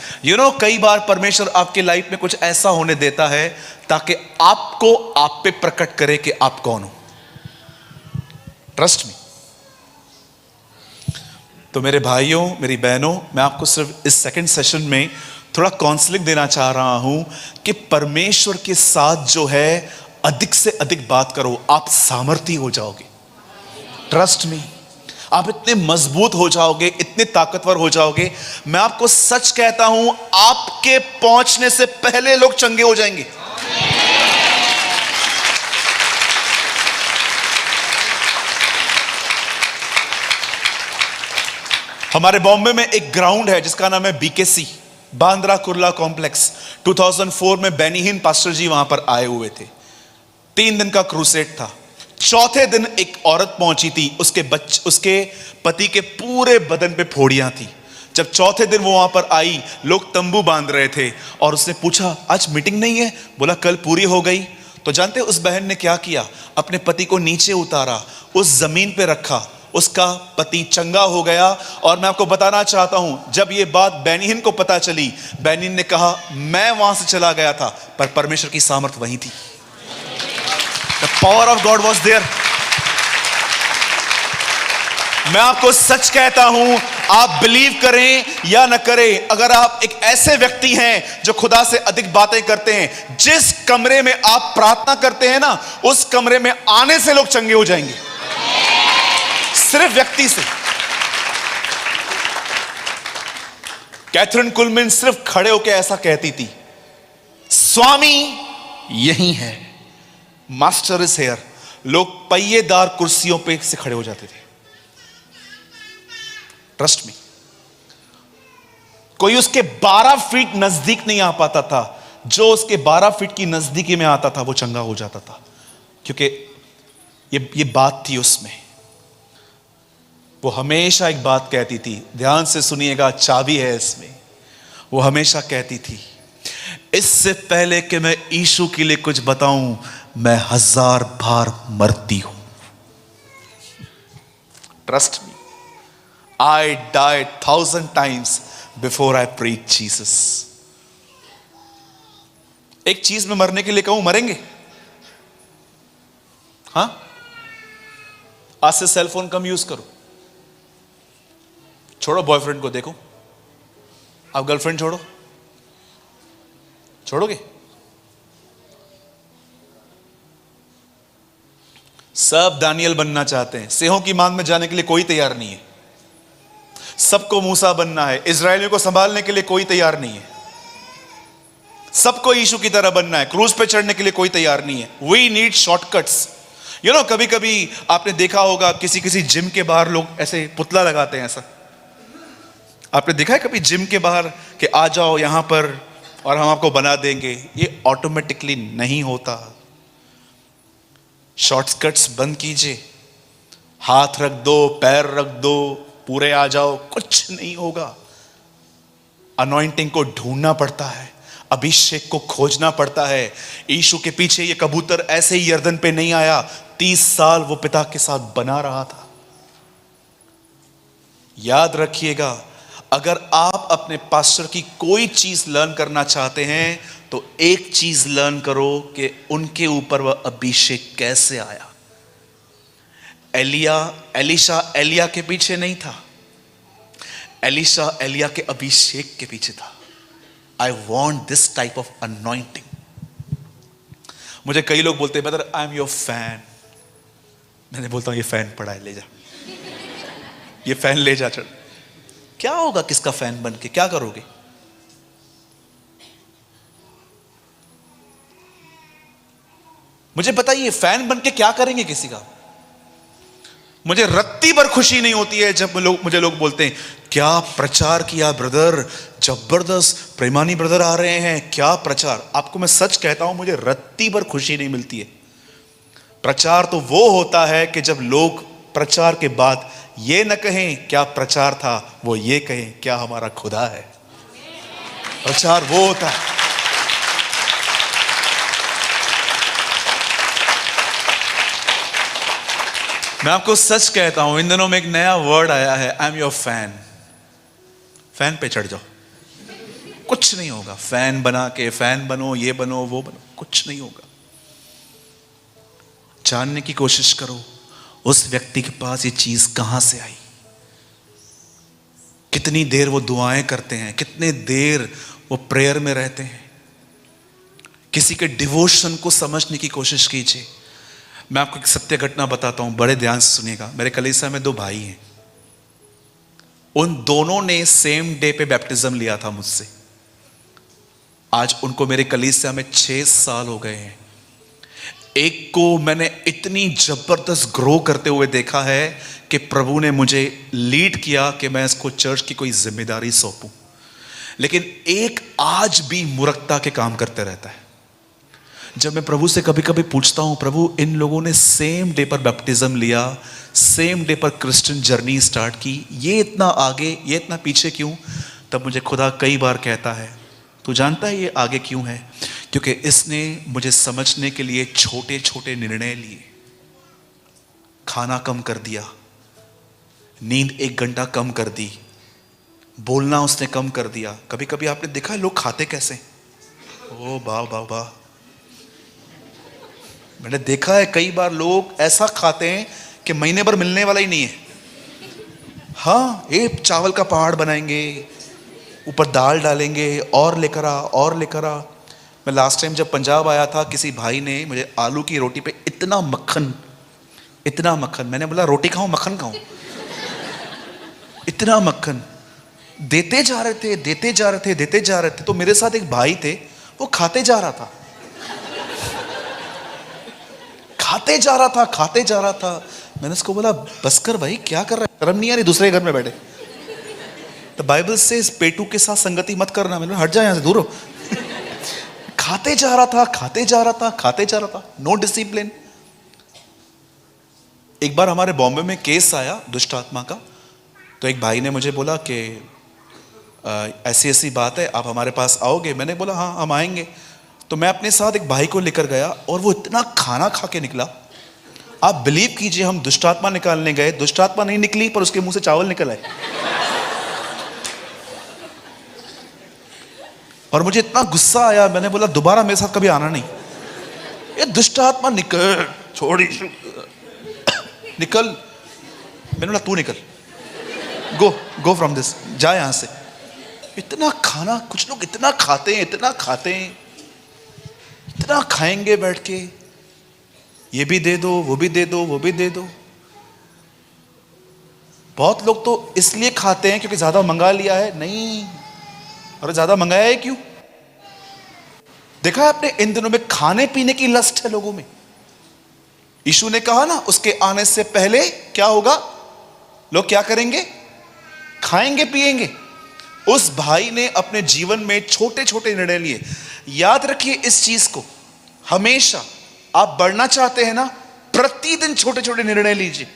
कई बार परमेश्वर आपके लाइफ में कुछ ऐसा होने देता है ताकि आपको आप पे प्रकट करे कि आप कौन हो। Trust me. तो मेरे भाइयों, मेरी बहनों, मैं आपको सिर्फ इस सेकंड सेशन में थोड़ा काउंसलिंग देना चाह रहा हूं कि परमेश्वर के साथ जो है अधिक से अधिक बात करो, आप सामर्थी हो जाओगे। ट्रस्ट मी, आप इतने मजबूत हो जाओगे, इतने ताकतवर हो जाओगे। मैं आपको सच कहता हूं, आपके पहुंचने से पहले लोग चंगे हो जाएंगे। हमारे बॉम्बे में एक ग्राउंड है जिसका नाम है बीकेसी, बांद्रा कुर्ला कॉम्प्लेक्स। 2004 में बेनी हिन पास्टर जी वहां पर आए हुए थे। 3 दिन का क्रूसेड था। चौथे दिन एक औरत पहुंची थी, उसके पति के पूरे बदन पे फोड़ियां थी। जब चौथे दिन वो वहां पर आई, लोग तंबू बांध रहे थे और उसने पूछा आज मीटिंग नहीं है? बोला कल पूरी हो गई। तो जानते उस बहन ने क्या किया? अपने पति को नीचे उतारा, उस जमीन पे रखा, उसका पति चंगा हो गया। और मैं आपको बताना चाहता हूं, जब ये बात बेनिहिन को पता चली, बेनिहिन ने कहा मैं वहां से चला गया था पर परमेश्वर की सामर्थ वहीं थी। The power of God was there. मैं आपको सच कहता हूं, आप बिलीव करें या न करें, अगर आप एक ऐसे व्यक्ति हैं जो खुदा से अधिक बातें करते हैं, जिस कमरे में आप प्रार्थना करते हैं ना, उस कमरे में आने से लोग चंगे हो जाएंगे, सिर्फ व्यक्ति से। कैथरीन कुलमिन सिर्फ खड़े होकर ऐसा कहती थी, स्वामी यही है, मास्टर इज हियर। लोग पहिएदार कुर्सियों पे से खड़े हो जाते थे। ट्रस्ट मी, कोई उसके 12 फीट नजदीक नहीं आ पाता था। जो उसके 12 फीट की नजदीकी में आता था वो चंगा हो जाता था, क्योंकि ये बात थी उसमें। वो हमेशा एक बात कहती थी, ध्यान से सुनिएगा, चाबी है इसमें। वो हमेशा कहती थी, इससे पहले कि मैं यीशु के लिए कुछ बताऊं, मैं 1000 बार मरती हूं। Trust me, I died 1000 times before I preach Jesus. एक चीज में मरने के लिए कहूं, मरेंगे? हां, आज से सेलफोन कम यूज करो, छोड़ो बॉयफ्रेंड को, देखो आप गर्लफ्रेंड छोड़ोगे? सब दानियल बनना चाहते हैं, सिंहों की मांग में जाने के लिए कोई तैयार नहीं है। सबको मूसा बनना है, इजरायलियों को संभालने के लिए कोई तैयार नहीं है। सबको यीशु की तरह बनना है, क्रूज पे चढ़ने के लिए कोई तैयार नहीं है। We need shortcuts. कभी कभी आपने देखा होगा, किसी जिम के बाहर लोग ऐसे पुतला लगाते हैं। ऐसा आपने देखा है कभी जिम के बाहर कि आ जाओ यहां पर और हम आपको बना देंगे? ये ऑटोमेटिकली नहीं होता। शॉर्टकट्स बंद कीजिए, हाथ रख दो, पैर रख दो, पूरे आ जाओ, कुछ नहीं होगा। अनॉइंटिंग को ढूंढना पड़ता है, अभिषेक को खोजना पड़ता है। यीशु के पीछे ये कबूतर ऐसे ही यर्दन पे नहीं आया, 30 साल वो पिता के साथ बना रहा था। याद रखिएगा, अगर आप अपने पास्टर की कोई चीज लर्न करना चाहते हैं तो एक चीज लर्न करो कि उनके ऊपर वह अभिषेक कैसे आया। एलिशा एलिया के पीछे नहीं था, एलिशा एलिया के अभिषेक के पीछे था। I want this type of anointing. मुझे कई लोग बोलते हैं brother I am your fan. मैंने बोलता हूं ये फैन पड़ा है, ले जा, ये फैन ले जा। चल, क्या होगा किसका फैन बन के, क्या करोगे? मुझे बताइए फैन बन के क्या करेंगे किसी का? मुझे रत्ती भर खुशी नहीं होती है जब मुझे लोग बोलते हैं क्या प्रचार किया ब्रदर, जबरदस्त, प्रेमानी ब्रदर आ रहे हैं, क्या प्रचार। आपको मैं सच कहता हूं, मुझे रत्ती भर खुशी नहीं मिलती है। प्रचार तो वो होता है कि जब लोग प्रचार के बाद ये न कहें क्या प्रचार था, वो ये कहें क्या हमारा खुदा है। प्रचार वो होता है। मैं आपको सच कहता हूं, इन दिनों में एक नया वर्ड आया है, I am your fan. Fan पे चढ़ जाओ, कुछ नहीं होगा। फैन बना के फैन बनो, ये बनो वो बनो, कुछ नहीं होगा। जानने की कोशिश करो उस व्यक्ति के पास ये चीज कहां से आई, कितनी देर वो दुआएं करते हैं, कितने देर वो प्रेयर में रहते हैं। किसी के डिवोशन को समझने की कोशिश कीजिए। मैं आपको एक सत्य घटना बताता हूं, बड़े ध्यान से सुनिएगा। मेरे कलीसिया में 2 भाई हैं, उन दोनों ने सेम डे पे बैप्टिज्म लिया था मुझसे। आज उनको मेरे कलीसिया में 6 साल हो गए हैं। एक को मैंने इतनी जबरदस्त ग्रो करते हुए देखा है कि प्रभु ने मुझे लीड किया कि मैं इसको चर्च की कोई जिम्मेदारी सौंपूं। लेकिन एक आज भी मूर्खता के काम करते रहता है। जब मैं प्रभु से कभी कभी पूछता हूं, प्रभु इन लोगों ने सेम डे पर बैप्टिज्म लिया, सेम डे पर क्रिश्चियन जर्नी स्टार्ट की, ये इतना आगे ये इतना पीछे क्यों? तब मुझे खुदा कई बार कहता है, तू जानता है ये आगे क्यों है? क्योंकि इसने मुझे समझने के लिए छोटे छोटे निर्णय लिए। खाना कम कर दिया, नींद 1 घंटा कम कर दी, बोलना उसने कम कर दिया। कभी कभी आपने देखा है लोग खाते कैसे? ओ वाह वाह वाह, मैंने देखा है कई बार लोग ऐसा खाते हैं कि महीने भर मिलने वाला ही नहीं है। हाँ, एक चावल का पहाड़ बनाएंगे, ऊपर दाल डालेंगे, और लेकर आ और लेकर आ। मैं लास्ट टाइम जब पंजाब आया था, किसी भाई ने मुझे आलू की रोटी पे इतना मक्खन, इतना मक्खन, मैंने बोला रोटी खाऊं मक्खन खाऊं, इतना मक्खन देते जा रहे थे, देते जा रहे थे, देते जा रहे थे। तो मेरे साथ एक भाई थे, वो खाते जा रहा था, खाते जा रहा था, खाते जा रहा था। मैंने उसको बोला बस कर भाई, क्या कर रहा है, शर्म नहीं आ रही दूसरे घर में बैठे? तो बाइबल से इस पेटू के साथ संगति मत करना। मैंने हट जा यहां से, दूर हो। खाते जा रहा था, खाते जा रहा था, खाते जा रहा था, नो डिसिप्लिन। एक बार हमारे बॉम्बे में केस आया दुष्ट आत्मा का, तो एक भाई ने मुझे बोला कि ऐसी ऐसी बात है, आप हमारे पास आओगे? मैंने बोला हाँ हम आएंगे। तो मैं अपने साथ एक भाई को लेकर गया और वो इतना खाना खा के निकला, आप बिलीव कीजिए। हम दुष्ट आत्मा निकालने गए, दुष्ट आत्मा नहीं निकली, पर उसके मुंह से चावल निकल आए। और मुझे इतना गुस्सा आया, मैंने बोला दोबारा मेरे साथ कभी आना नहीं। ये दुष्ट आत्मा निकल, छोड़ी निकल। मैंने बोला तू निकल, गो फ्रॉम दिस, जा यहां से। इतना खाना, कुछ लोग इतना खाते हैं, इतना खाते हैं, इतना खाएंगे बैठ के, ये भी दे दो, वो भी दे दो, वो भी दे दो। बहुत लोग तो इसलिए खाते हैं क्योंकि ज्यादा मंगा लिया है। नहीं, अरे ज्यादा मंगाया है क्यों? देखा है आपने, इन दिनों में खाने पीने की लस्ट है लोगों में। यीशु ने कहा ना, उसके आने से पहले क्या होगा, लोग क्या करेंगे, खाएंगे पिएंगे। उस भाई ने अपने जीवन में छोटे छोटे निर्णय लिए। याद रखिए इस चीज को, हमेशा आप बढ़ना चाहते हैं ना, प्रतिदिन छोटे छोटे निर्णय लीजिए,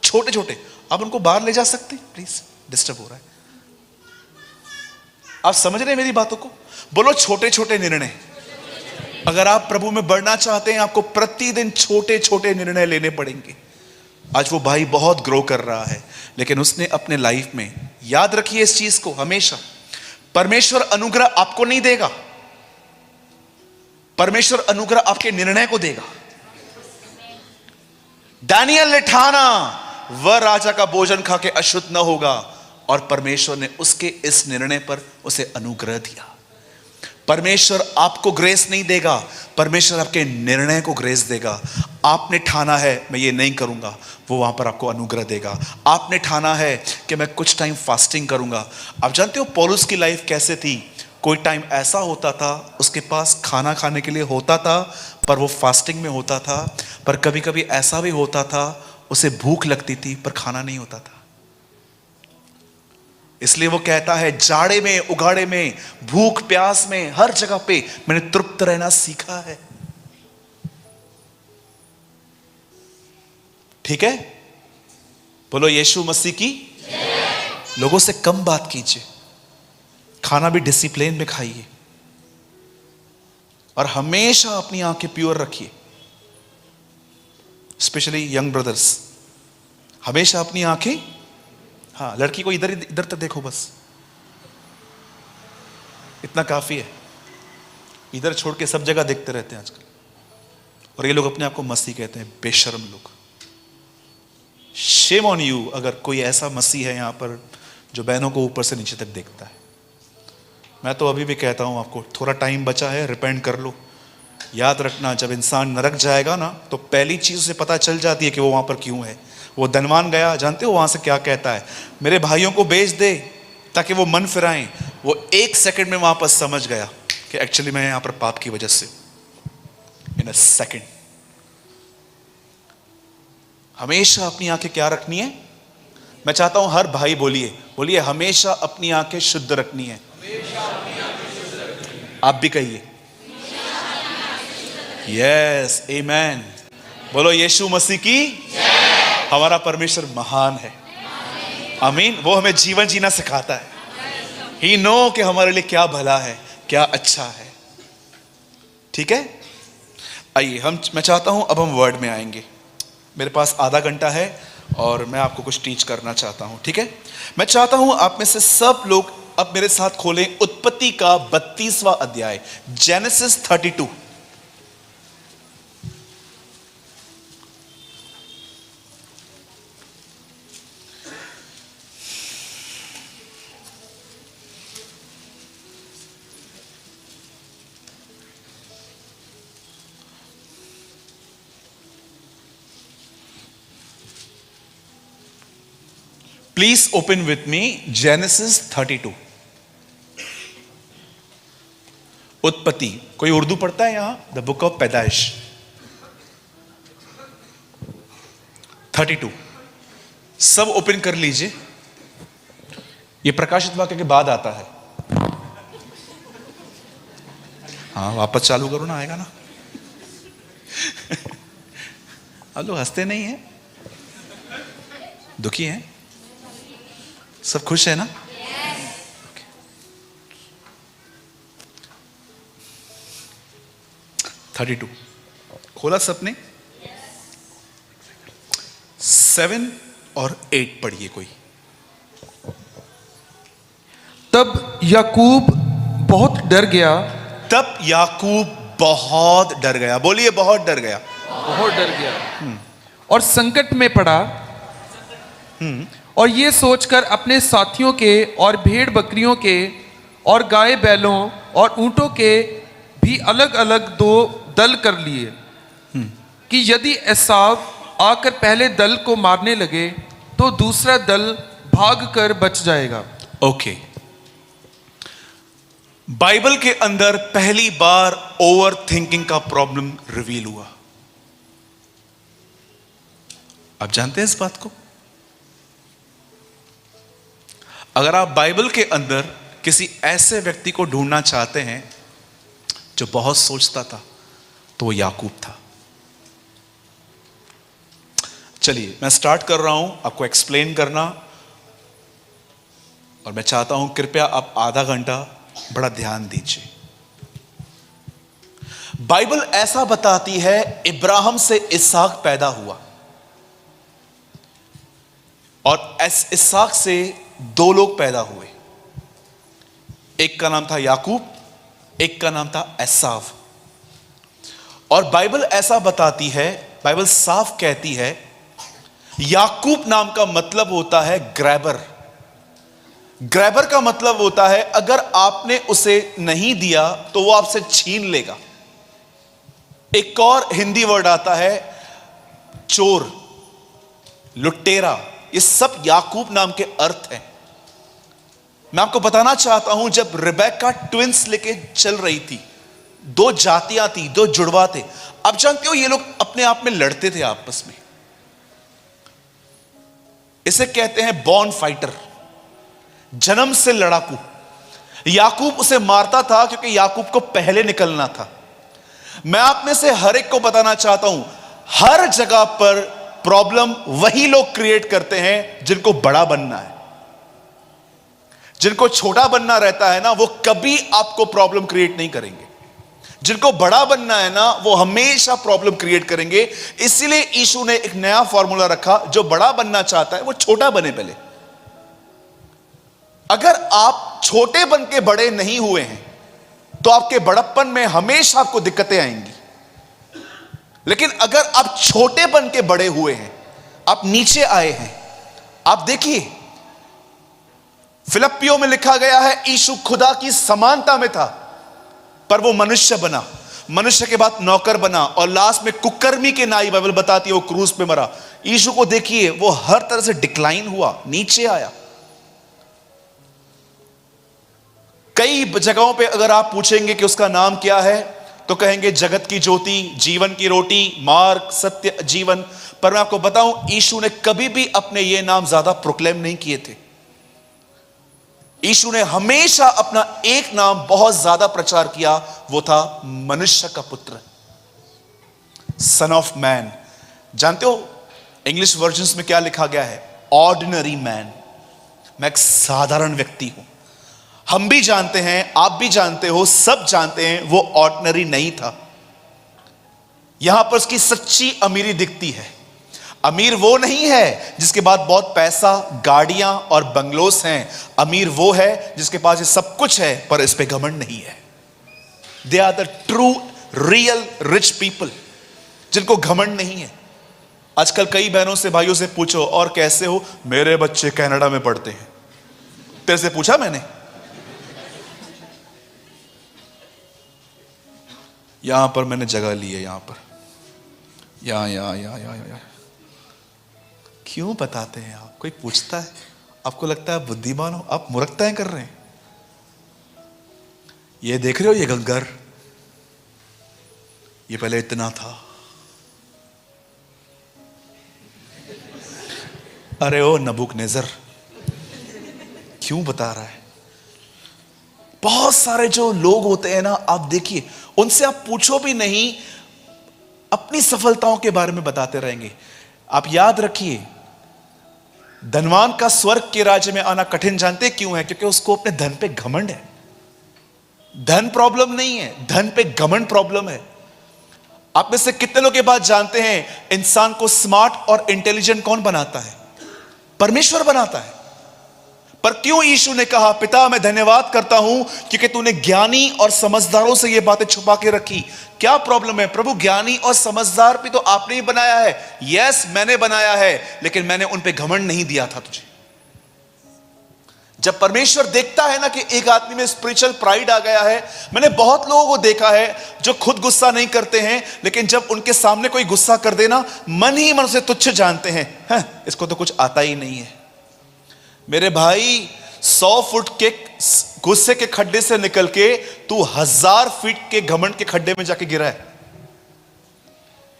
छोटे छोटे। आप उनको बाहर ले जा सकते हैं? प्लीज, डिस्टर्ब हो रहा है। आप समझ रहे हैं मेरी बातों को? बोलो छोटे छोटे निर्णय। अगर आप प्रभु में बढ़ना चाहते हैं, आपको प्रतिदिन छोटे छोटे निर्णय लेने पड़ेंगे। आज वो भाई बहुत ग्रो कर रहा है, लेकिन उसने अपने लाइफ में, याद रखिए इस चीज को हमेशा, परमेश्वर अनुग्रह आपको नहीं देगा, परमेश्वर अनुग्रह आपके निर्णय को देगा। दानियल ने ठाना वह राजा का भोजन खा के अशुद्ध न होगा, और परमेश्वर ने उसके इस निर्णय पर उसे अनुग्रह दिया। परमेश्वर आपको ग्रेस नहीं देगा, परमेश्वर आपके निर्णय को ग्रेस देगा। आपने ठाना है मैं ये नहीं करूंगा, वो वहां पर आपको अनुग्रह देगा। आपने ठाना है कि मैं कुछ टाइम फास्टिंग करूंगा। आप जानते हो पौलुस की लाइफ कैसे थी? कोई टाइम ऐसा होता था उसके पास खाना खाने के लिए होता था, पर वो फास्टिंग में होता था। पर कभी कभी ऐसा भी होता था उसे भूख लगती थी पर खाना नहीं होता था। इसलिए वो कहता है, जाड़े में, उगाड़े में, भूख प्यास में, हर जगह पे मैंने तृप्त रहना सीखा है। ठीक है, बोलो यीशु मसीह की। लोगों से कम बात कीजिए, खाना भी डिसिप्लिन में खाइए, और हमेशा अपनी आंखें प्योर रखिए। स्पेशली यंग ब्रदर्स, हमेशा अपनी आंखें, हाँ, लड़की को इधर इधर तक देखो, बस इतना काफी है। इधर छोड़ के सब जगह देखते रहते हैं आजकल, और ये लोग अपने आप को मसीह कहते हैं, बेशर्म लोग। शेम ऑन यू अगर कोई ऐसा मसीह है यहां पर जो बहनों को ऊपर से नीचे तक देखता है। मैं तो अभी भी कहता हूं आपको, थोड़ा टाइम बचा है, रिपेंट कर लो। याद रखना, जब इंसान नरक जाएगा ना, तो पहली चीज उसे पता चल जाती है कि वो वहां पर क्यों है। वो धनवान गया, जानते हो वहां से क्या कहता है? मेरे भाइयों को बेच दे ताकि वो मन फिराएं। वो 1 सेकंड में वहां पर समझ गया कि एक्चुअली मैं यहां पर पाप की वजह से। इन अ सेकंड। हमेशा अपनी आंखें क्या रखनी है? मैं चाहता हूं हर भाई बोलिए, बोलिए हमेशा अपनी आंखें शुद्ध रखनी है। आप भी कहिए, यस, आमेन। बोलो यीशु मसीह की। हमारा परमेश्वर महान है, आमीन। वो हमें जीवन जीना सिखाता है। ही नो कि हमारे लिए क्या भला है, क्या अच्छा है। ठीक है, आइए मैं चाहता हूं अब हम वर्ड में आएंगे। मेरे पास आधा घंटा है और मैं आपको कुछ टीच करना चाहता हूं। ठीक है, मैं चाहता हूं आप में से सब लोग अब मेरे साथ खोलें उत्पत्ति का 32वां अध्याय, genesis 32। Please open with me genesis 32। उत्पत्ति। कोई उर्दू पढ़ता है यहां? द बुक ऑफ पैदाइश 32। सब ओपन कर लीजिए। ये प्रकाशित वाक्य के बाद आता है। हाँ, वापस चालू करो ना, आएगा ना। आप लोग हंसते नहीं हैं, दुखी हैं? सब खुश है ना? okay. 32 खोला सबने? 7 और 8 पढ़िए कोई। तब याकूब बहुत डर गया। तब याकूब बहुत डर गया। बोलिए, बहुत डर गया। बहुत डर गया और संकट में पड़ा, और ये सोचकर अपने साथियों के और भेड़ बकरियों के और गाय बैलों और ऊंटों के भी अलग अलग 2 दल कर लिए कि यदि एसाव आकर पहले दल को मारने लगे तो दूसरा दल भागकर बच जाएगा। ओके, बाइबल के अंदर पहली बार ओवर थिंकिंग का प्रॉब्लम रिवील हुआ। आप जानते हैं इस बात को? अगर आप बाइबल के अंदर किसी ऐसे व्यक्ति को ढूंढना चाहते हैं जो बहुत सोचता था, तो वो याकूब था। चलिए मैं स्टार्ट कर रहा हूं आपको एक्सप्लेन करना, और मैं चाहता हूं कृपया आप आधा घंटा बड़ा ध्यान दीजिए। बाइबल ऐसा बताती है इब्राहिम से इसहाक पैदा हुआ, और इसहाक से 2 लोग पैदा हुए। एक का नाम था याकूब, एक का नाम था एसाव। और बाइबल ऐसा बताती है, बाइबल साफ कहती है, याकूब नाम का मतलब होता है ग्रैबर। ग्रैबर का मतलब होता है अगर आपने उसे नहीं दिया तो वो आपसे छीन लेगा। एक और हिंदी वर्ड आता है चोर, लुटेरा। ये सब याकूब नाम के अर्थ हैं। मैं आपको बताना चाहता हूं, जब रिबेका ट्विंस लेके चल रही थी, दो जातियां थी, दो जुड़वा थे। अब जानते हो ये लोग अपने आप में लड़ते थे आपस में। इसे कहते हैं बॉर्न फाइटर, जन्म से लड़ाकू। याकूब उसे मारता था क्योंकि याकूब को पहले निकलना था। मैं आप में से हर एक को बताना चाहता हूं, हर जगह पर प्रॉब्लम वही लोग क्रिएट करते हैं जिनको बड़ा बनना है। जिनको छोटा बनना रहता है ना, वो कभी आपको प्रॉब्लम क्रिएट नहीं करेंगे। जिनको बड़ा बनना है ना, वो हमेशा प्रॉब्लम क्रिएट करेंगे। इसीलिए यीशु ने एक नया फॉर्मूला रखा, जो बड़ा बनना चाहता है वो छोटा बने पहले। अगर आप छोटे बन के बड़े नहीं हुए हैं तो आपके बड़प्पन में हमेशा आपको दिक्कतें आएंगी। लेकिन अगर आप छोटे बन के बड़े हुए हैं, आप नीचे आए हैं। आप देखिए, फिलिप्पियों में लिखा गया है, यीशु खुदा की समानता में था, पर वो मनुष्य बना, मनुष्य के बाद नौकर बना, और लास्ट में कुकर्मी के नाई, बाइबल बताती है, वो क्रूस पे मरा। यीशु को देखिए, वो हर तरह से डिक्लाइन हुआ, नीचे आया। कई जगहों पे अगर आप पूछेंगे कि उसका नाम क्या है, तो कहेंगे जगत की ज्योति, जीवन की रोटी, मार्ग, सत्य, जीवन। पर मैं आपको बताऊं, यीशु ने कभी भी अपने ये नाम ज्यादा प्रोक्लेम नहीं किए थे। यीशु ने हमेशा अपना एक नाम बहुत ज्यादा प्रचार किया, वो था मनुष्य का पुत्र, सन ऑफ मैन। जानते हो इंग्लिश वर्जन्स में क्या लिखा गया है? Ordinary man. मैं एक साधारण व्यक्ति हूं। हम भी जानते हैं, आप भी जानते हो, सब जानते हैं वो ऑर्डिनरी नहीं था। यहां पर उसकी सच्ची अमीरी दिखती है। अमीर वो नहीं है जिसके पास बहुत पैसा, गाड़ियां और बंगलोस हैं। अमीर वो है जिसके पास ये सब कुछ है पर इस पे घमंड नहीं है। They are the true real rich people, जिनको घमंड नहीं है। आजकल कई बहनों से, भाइयों से पूछो, और कैसे हो? मेरे बच्चे कनाडा में पढ़ते हैं। तेरे से पूछा मैंने? यहां पर मैंने जगह ली है, यहां पर, यहां। क्यों बताते हैं आप? कोई पूछता है? आपको लगता है बुद्धिमान हो? आप मूर्खताएं कर रहे हैं। ये देख रहे हो, ये गंगर, ये पहले इतना था। अरे ओ नबूकनेस्सर, क्यों बता रहा है? बहुत सारे जो लोग होते हैं ना, आप देखिए, उनसे आप पूछो भी नहीं, अपनी सफलताओं के बारे में बताते रहेंगे। आप याद रखिए, धनवान का स्वर्ग के राज्य में आना कठिन जानते क्यों है? क्योंकि उसको अपने धन पे घमंड है। धन प्रॉब्लम नहीं है, धन पे घमंड प्रॉब्लम है। आप में से कितने लोग ये बात जानते हैं, इंसान को स्मार्ट और इंटेलिजेंट कौन बनाता है? परमेश्वर बनाता है। पर क्यों यीशु ने कहा, पिता मैं धन्यवाद करता हूं क्योंकि तूने ज्ञानी और समझदारों से ये बातें छुपा के रखी। क्या प्रॉब्लम है? प्रभु, ज्ञानी और समझदार भी तो आपने ही बनाया है। यस, मैंने बनाया है, लेकिन मैंने उन पे घमंड नहीं दिया था तुझे। जब परमेश्वर देखता है ना कि एक आदमी में स्पिरिचुअल प्राइड आ गया है। मैंने बहुत लोगों को देखा है जो खुद गुस्सा नहीं करते हैं, लेकिन जब उनके सामने कोई गुस्सा कर देना, मन ही मन से तुच्छ जानते हैं, इसको तो कुछ आता ही नहीं है। मेरे भाई, 100 फुट के गुस्से के खड्डे से निकल के तू 1000 फीट के घमंड के खड्डे में जाके गिरा है।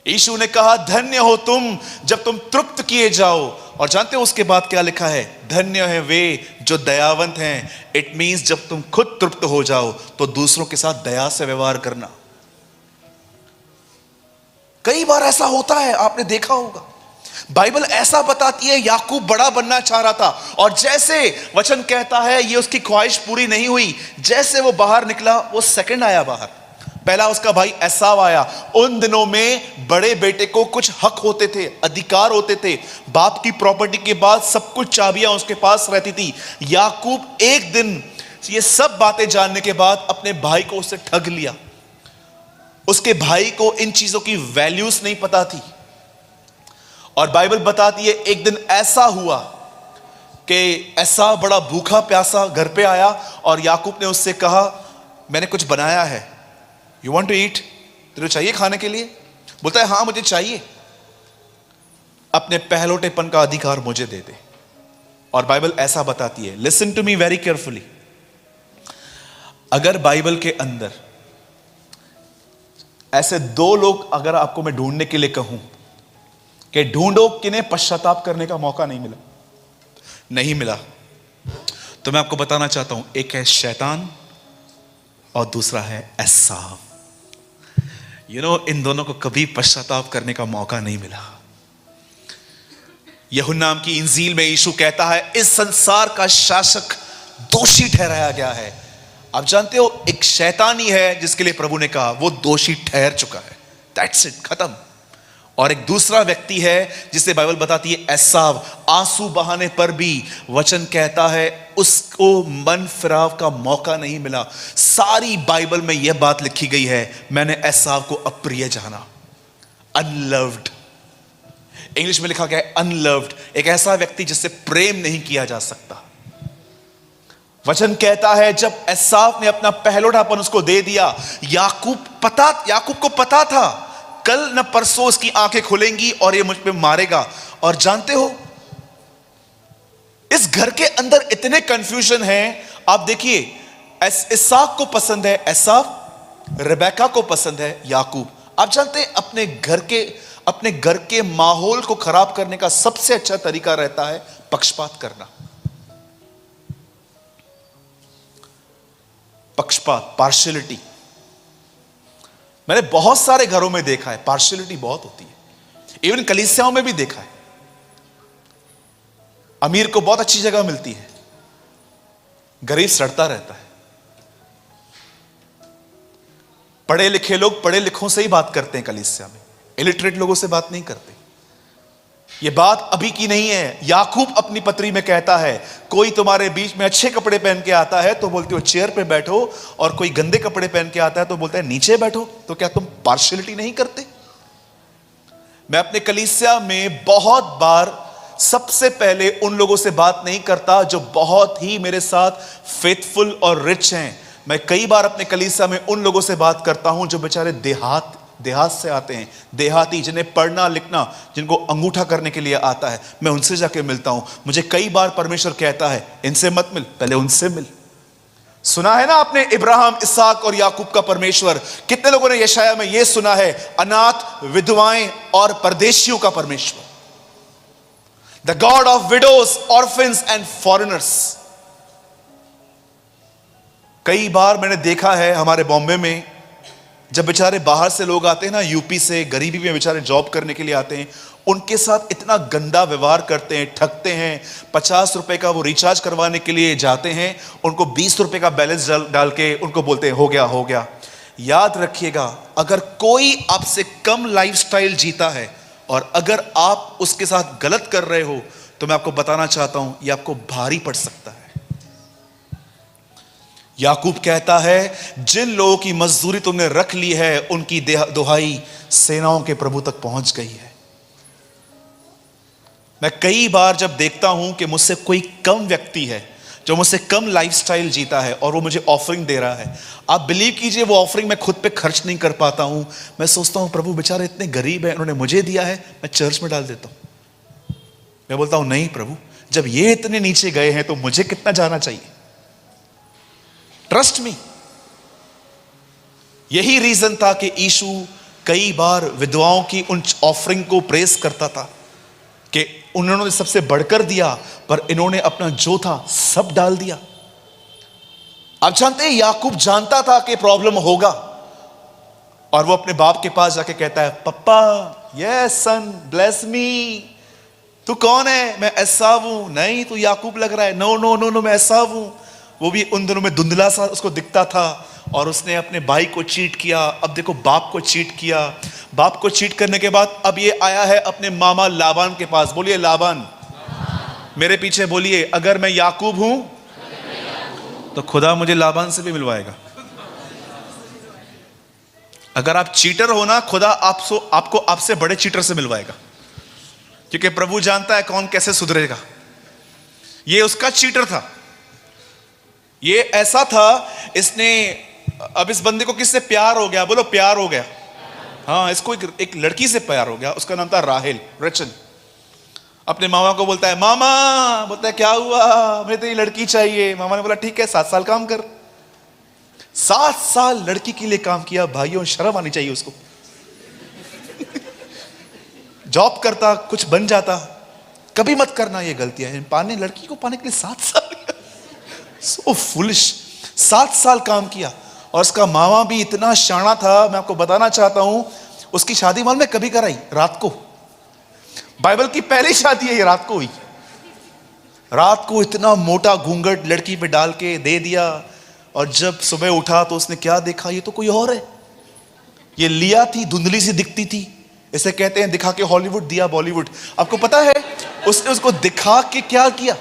यीशु ने कहा, धन्य हो तुम जब तुम तृप्त किए जाओ। और जानते हो उसके बाद क्या लिखा है? धन्य है वे जो दयावंत हैं। इट मींस जब तुम खुद तृप्त हो जाओ तो दूसरों के साथ दया से व्यवहार करना। कई बार ऐसा होता है, आपने देखा होगा। बाइबल ऐसा बताती है, याकूब बड़ा बनना चाह रहा था, और जैसे वचन कहता है ये उसकी ख्वाहिश पूरी नहीं हुई। जैसे वो बाहर निकला, वो सेकंड आया बाहर। पहला उसका भाई एसाव आया। उन दिनों में बड़े बेटे को कुछ हक होते थे, अधिकार होते थे। बाप की प्रॉपर्टी के बाद सब कुछ चाबियां उसके पास रहती थी। याकूब एक दिन ये सब बातें जानने के बाद अपने भाई को उससे ठग लिया। उसके भाई को इन चीजों की वैल्यूज नहीं पता थी। और बाइबल बताती है, एक दिन ऐसा हुआ कि ऐसा बड़ा भूखा प्यासा घर पे आया, और याकूब ने उससे कहा, मैंने कुछ बनाया है, यू वांट टू ईट? तेरे चाहिए खाने के लिए? बोलता है, हाँ मुझे चाहिए। अपने पहलोटेपन का अधिकार मुझे दे दे। और बाइबल ऐसा बताती है, listen to me very carefully. अगर बाइबल के अंदर ऐसे दो लोग अगर आपको मैं ढूंढने के लिए कहूं कि ढूंढो किन्हें पश्चाताप करने का मौका नहीं मिला, तो मैं आपको बताना चाहता हूं, एक है शैतान और दूसरा है एसाव। इन दोनों को कभी पश्चाताप करने का मौका नहीं मिला। यूहन्ना नाम की इंजील में यीशु कहता है, इस संसार का शासक दोषी ठहराया गया है। आप जानते हो, एक शैतान ही है जिसके लिए प्रभु ने कहा वो दोषी ठहर चुका है, दैट्स इट, खत्म। और एक दूसरा व्यक्ति है जिसे बाइबल बताती है एसाव। आंसू बहाने पर भी वचन कहता है उसको मन फिराव का मौका नहीं मिला। सारी बाइबल में यह बात लिखी गई है, मैंने एसाव को अप्रिय जाना, अनलव्ड। इंग्लिश में लिखा गया है अनलव्ड, एक ऐसा व्यक्ति जिससे प्रेम नहीं किया जा सकता। वचन कहता है जब एसाव ने अपना पहलोठापन उसको दे दिया, याकूब को पता था कल न परसों इसकी आंखें खुलेंगी और ये मुझ पे मारेगा। और जानते हो, इस घर के अंदर इतने कंफ्यूजन हैं। आप देखिए, इसहाक को पसंद है एसाव, रेबेका को पसंद है याकूब। आप जानते हैं, अपने घर के माहौल को खराब करने का सबसे अच्छा तरीका रहता है पक्षपात करना। पक्षपात, पार्शियलिटी। मैंने बहुत सारे घरों में देखा है, पार्शियलिटी बहुत होती है। इवन कलीसियाओं में भी देखा है। अमीर को बहुत अच्छी जगह मिलती है, गरीब सड़ता रहता है। पढ़े लिखे लोग पढ़े लिखों से ही बात करते हैं कलीसिया में, इलिटरेट लोगों से बात नहीं करते। यह बात अभी की नहीं है। याकूब अपनी पत्री में कहता है, कोई तुम्हारे बीच में अच्छे कपड़े पहन के आता है तो बोलते हो चेयर पे बैठो, और कोई गंदे कपड़े पहन के आता है तो बोलते हैं नीचे बैठो। तो क्या तुम पार्शियलिटी नहीं करते? मैं अपने कलीसिया में बहुत बार सबसे पहले उन लोगों से बात नहीं करता जो बहुत ही मेरे साथ फेथफुल और रिच हैं। मैं कई बार अपने कलीसिया में उन लोगों से बात करता हूं जो बेचारे देहात से आते हैं, देहाती, जिन्हें पढ़ना लिखना, जिनको अंगूठा करने के लिए आता है। मैं उनसे जाके मिलता हूं। मुझे कई बार परमेश्वर कहता है इनसे मत मिल, पहले उनसे मिल। सुना है ना आपने इब्राहिम, इसहाक और याकूब का परमेश्वर। कितने लोगों ने यशाया में यह सुना है, अनाथ, विधवाएं और परदेशियों का परमेश्वर, the god of widows, orphans and foreigners. कई बार मैंने देखा है हमारे बॉम्बे में, जब बेचारे बाहर से लोग आते हैं ना, यूपी से, गरीबी में बेचारे जॉब करने के लिए आते हैं, उनके साथ इतना गंदा व्यवहार करते हैं, ठगते हैं। 50 रुपए का वो रिचार्ज करवाने के लिए जाते हैं, उनको 20 रुपए का बैलेंस डाल के उनको बोलते हैं हो गया। याद रखिएगा, अगर कोई आपसे कम लाइफस्टाइल जीता है और अगर आप उसके साथ गलत कर रहे हो, तो मैं आपको बताना चाहता हूं यह आपको भारी पड़ सकता है। याकूब कहता है, जिन लोगों की मजदूरी तुमने रख ली है उनकी दुहाई सेनाओं के प्रभु तक पहुंच गई है। मैं कई बार जब देखता हूं कि मुझसे कोई कम व्यक्ति है जो मुझसे कम लाइफस्टाइल जीता है और वो मुझे ऑफरिंग दे रहा है, आप बिलीव कीजिए वो ऑफरिंग मैं खुद पे खर्च नहीं कर पाता हूं। मैं सोचता हूं प्रभु बेचारे इतने गरीब हैं, उन्होंने मुझे दिया है, मैं चर्च में डाल देता हूं। मैं बोलता हूं नहीं प्रभु, जब ये इतने नीचे गए हैं तो मुझे कितना जाना चाहिए। Trust me. यही रीजन था कि यीशु कई बार विधवाओं की उन ऑफरिंग को प्रेस करता था कि उन्होंने सबसे बढ़कर दिया, पर इन्होंने अपना जो था सब डाल दिया। आप जानते हैं, याकूब जानता था कि प्रॉब्लम होगा, और वो अपने बाप के पास जाके कहता है, पप्पा, यस सन, ब्लेस मी। तू कौन है? मैं एसाव हूं। नहीं, तू याकूब लग रहा है। नो नो नो नो, मैं एसाव हूं। वो भी उन दिनों में धुंधला सा उसको दिखता था, और उसने अपने भाई को चीट किया। अब देखो, बाप को चीट किया। बाप को चीट करने के बाद अब ये आया है अपने मामा लाबान के पास। बोलिए लाबान, मेरे पीछे बोलिए, अगर मैं याकूब हूं तो खुदा मुझे लाबान से भी मिलवाएगा। अगर आप चीटर हो ना, खुदा आपको आपसे बड़े चीटर से मिलवाएगा, क्योंकि प्रभु जानता है कौन कैसे सुधरेगा। ये उसका चीटर था, ये ऐसा था। इसने, अब इस बंदे को किससे प्यार हो गया? बोलो प्यार हो गया। हाँ, इसको एक लड़की से प्यार हो गया, उसका नाम था राहेल, रचन। अपने मामा को बोलता है, मामा, बोलता है क्या हुआ, मुझे तेरी लड़की चाहिए। मामा ने बोला ठीक है 7 साल काम कर। 7 साल लड़की के लिए काम किया। भाइयों, शर्म आनी चाहिए उसको। जॉब करता, कुछ बन जाता। कभी मत करना ये गलतियां, लड़की को पाने के लिए 7 साल। सो फुलिश। 7 साल काम किया। और उसका मामा भी इतना शाना था, मैं आपको बताना चाहता हूं, उसकी शादी मालूम में कभी कराई? रात को। बाइबल की पहली शादी है ये, रात को हुई। रात को इतना मोटा घूंघट लड़की पे डाल के दे दिया। और जब सुबह उठा तो उसने क्या देखा, ये तो कोई और है। ये लिया थी, धुंधली सी दिखती थी। इसे कहते हैं दिखा के हॉलीवुड दिया बॉलीवुड। आपको पता है उसने उसको दिखा के क्या किया?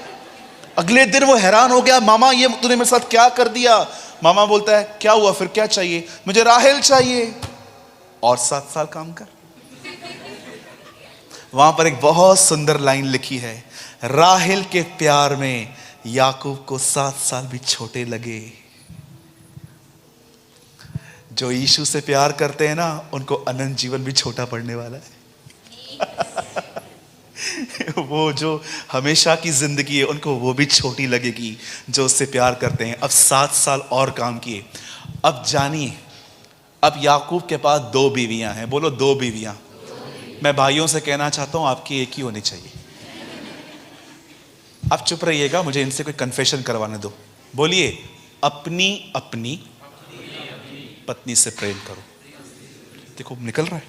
अगले दिन वो हैरान हो गया, मामा ये तूने मेरे साथ क्या कर दिया? मामा बोलता है क्या हुआ, फिर क्या चाहिए? मुझे राहेल चाहिए। और 7 साल काम कर। वहां पर एक बहुत सुंदर लाइन लिखी है, राहेल के प्यार में याकूब को 7 साल भी छोटे लगे। जो यीशु से प्यार करते हैं ना, उनको अनंत जीवन भी छोटा पड़ने वाला है। वो जो हमेशा की जिंदगी है, उनको वो भी छोटी लगेगी जो उससे प्यार करते हैं। अब 7 साल और काम किए। अब जानिए, अब याकूब के पास 2 बीवियां हैं। बोलो 2 बीवियां। मैं भाइयों से कहना चाहता हूं, आपकी एक ही होनी चाहिए। आप चुप रहिएगा, मुझे इनसे कोई कन्फेशन करवाने दो। बोलिए, अपनी अपनी पत्नी से प्रेम करो। देखो निकल रहा है,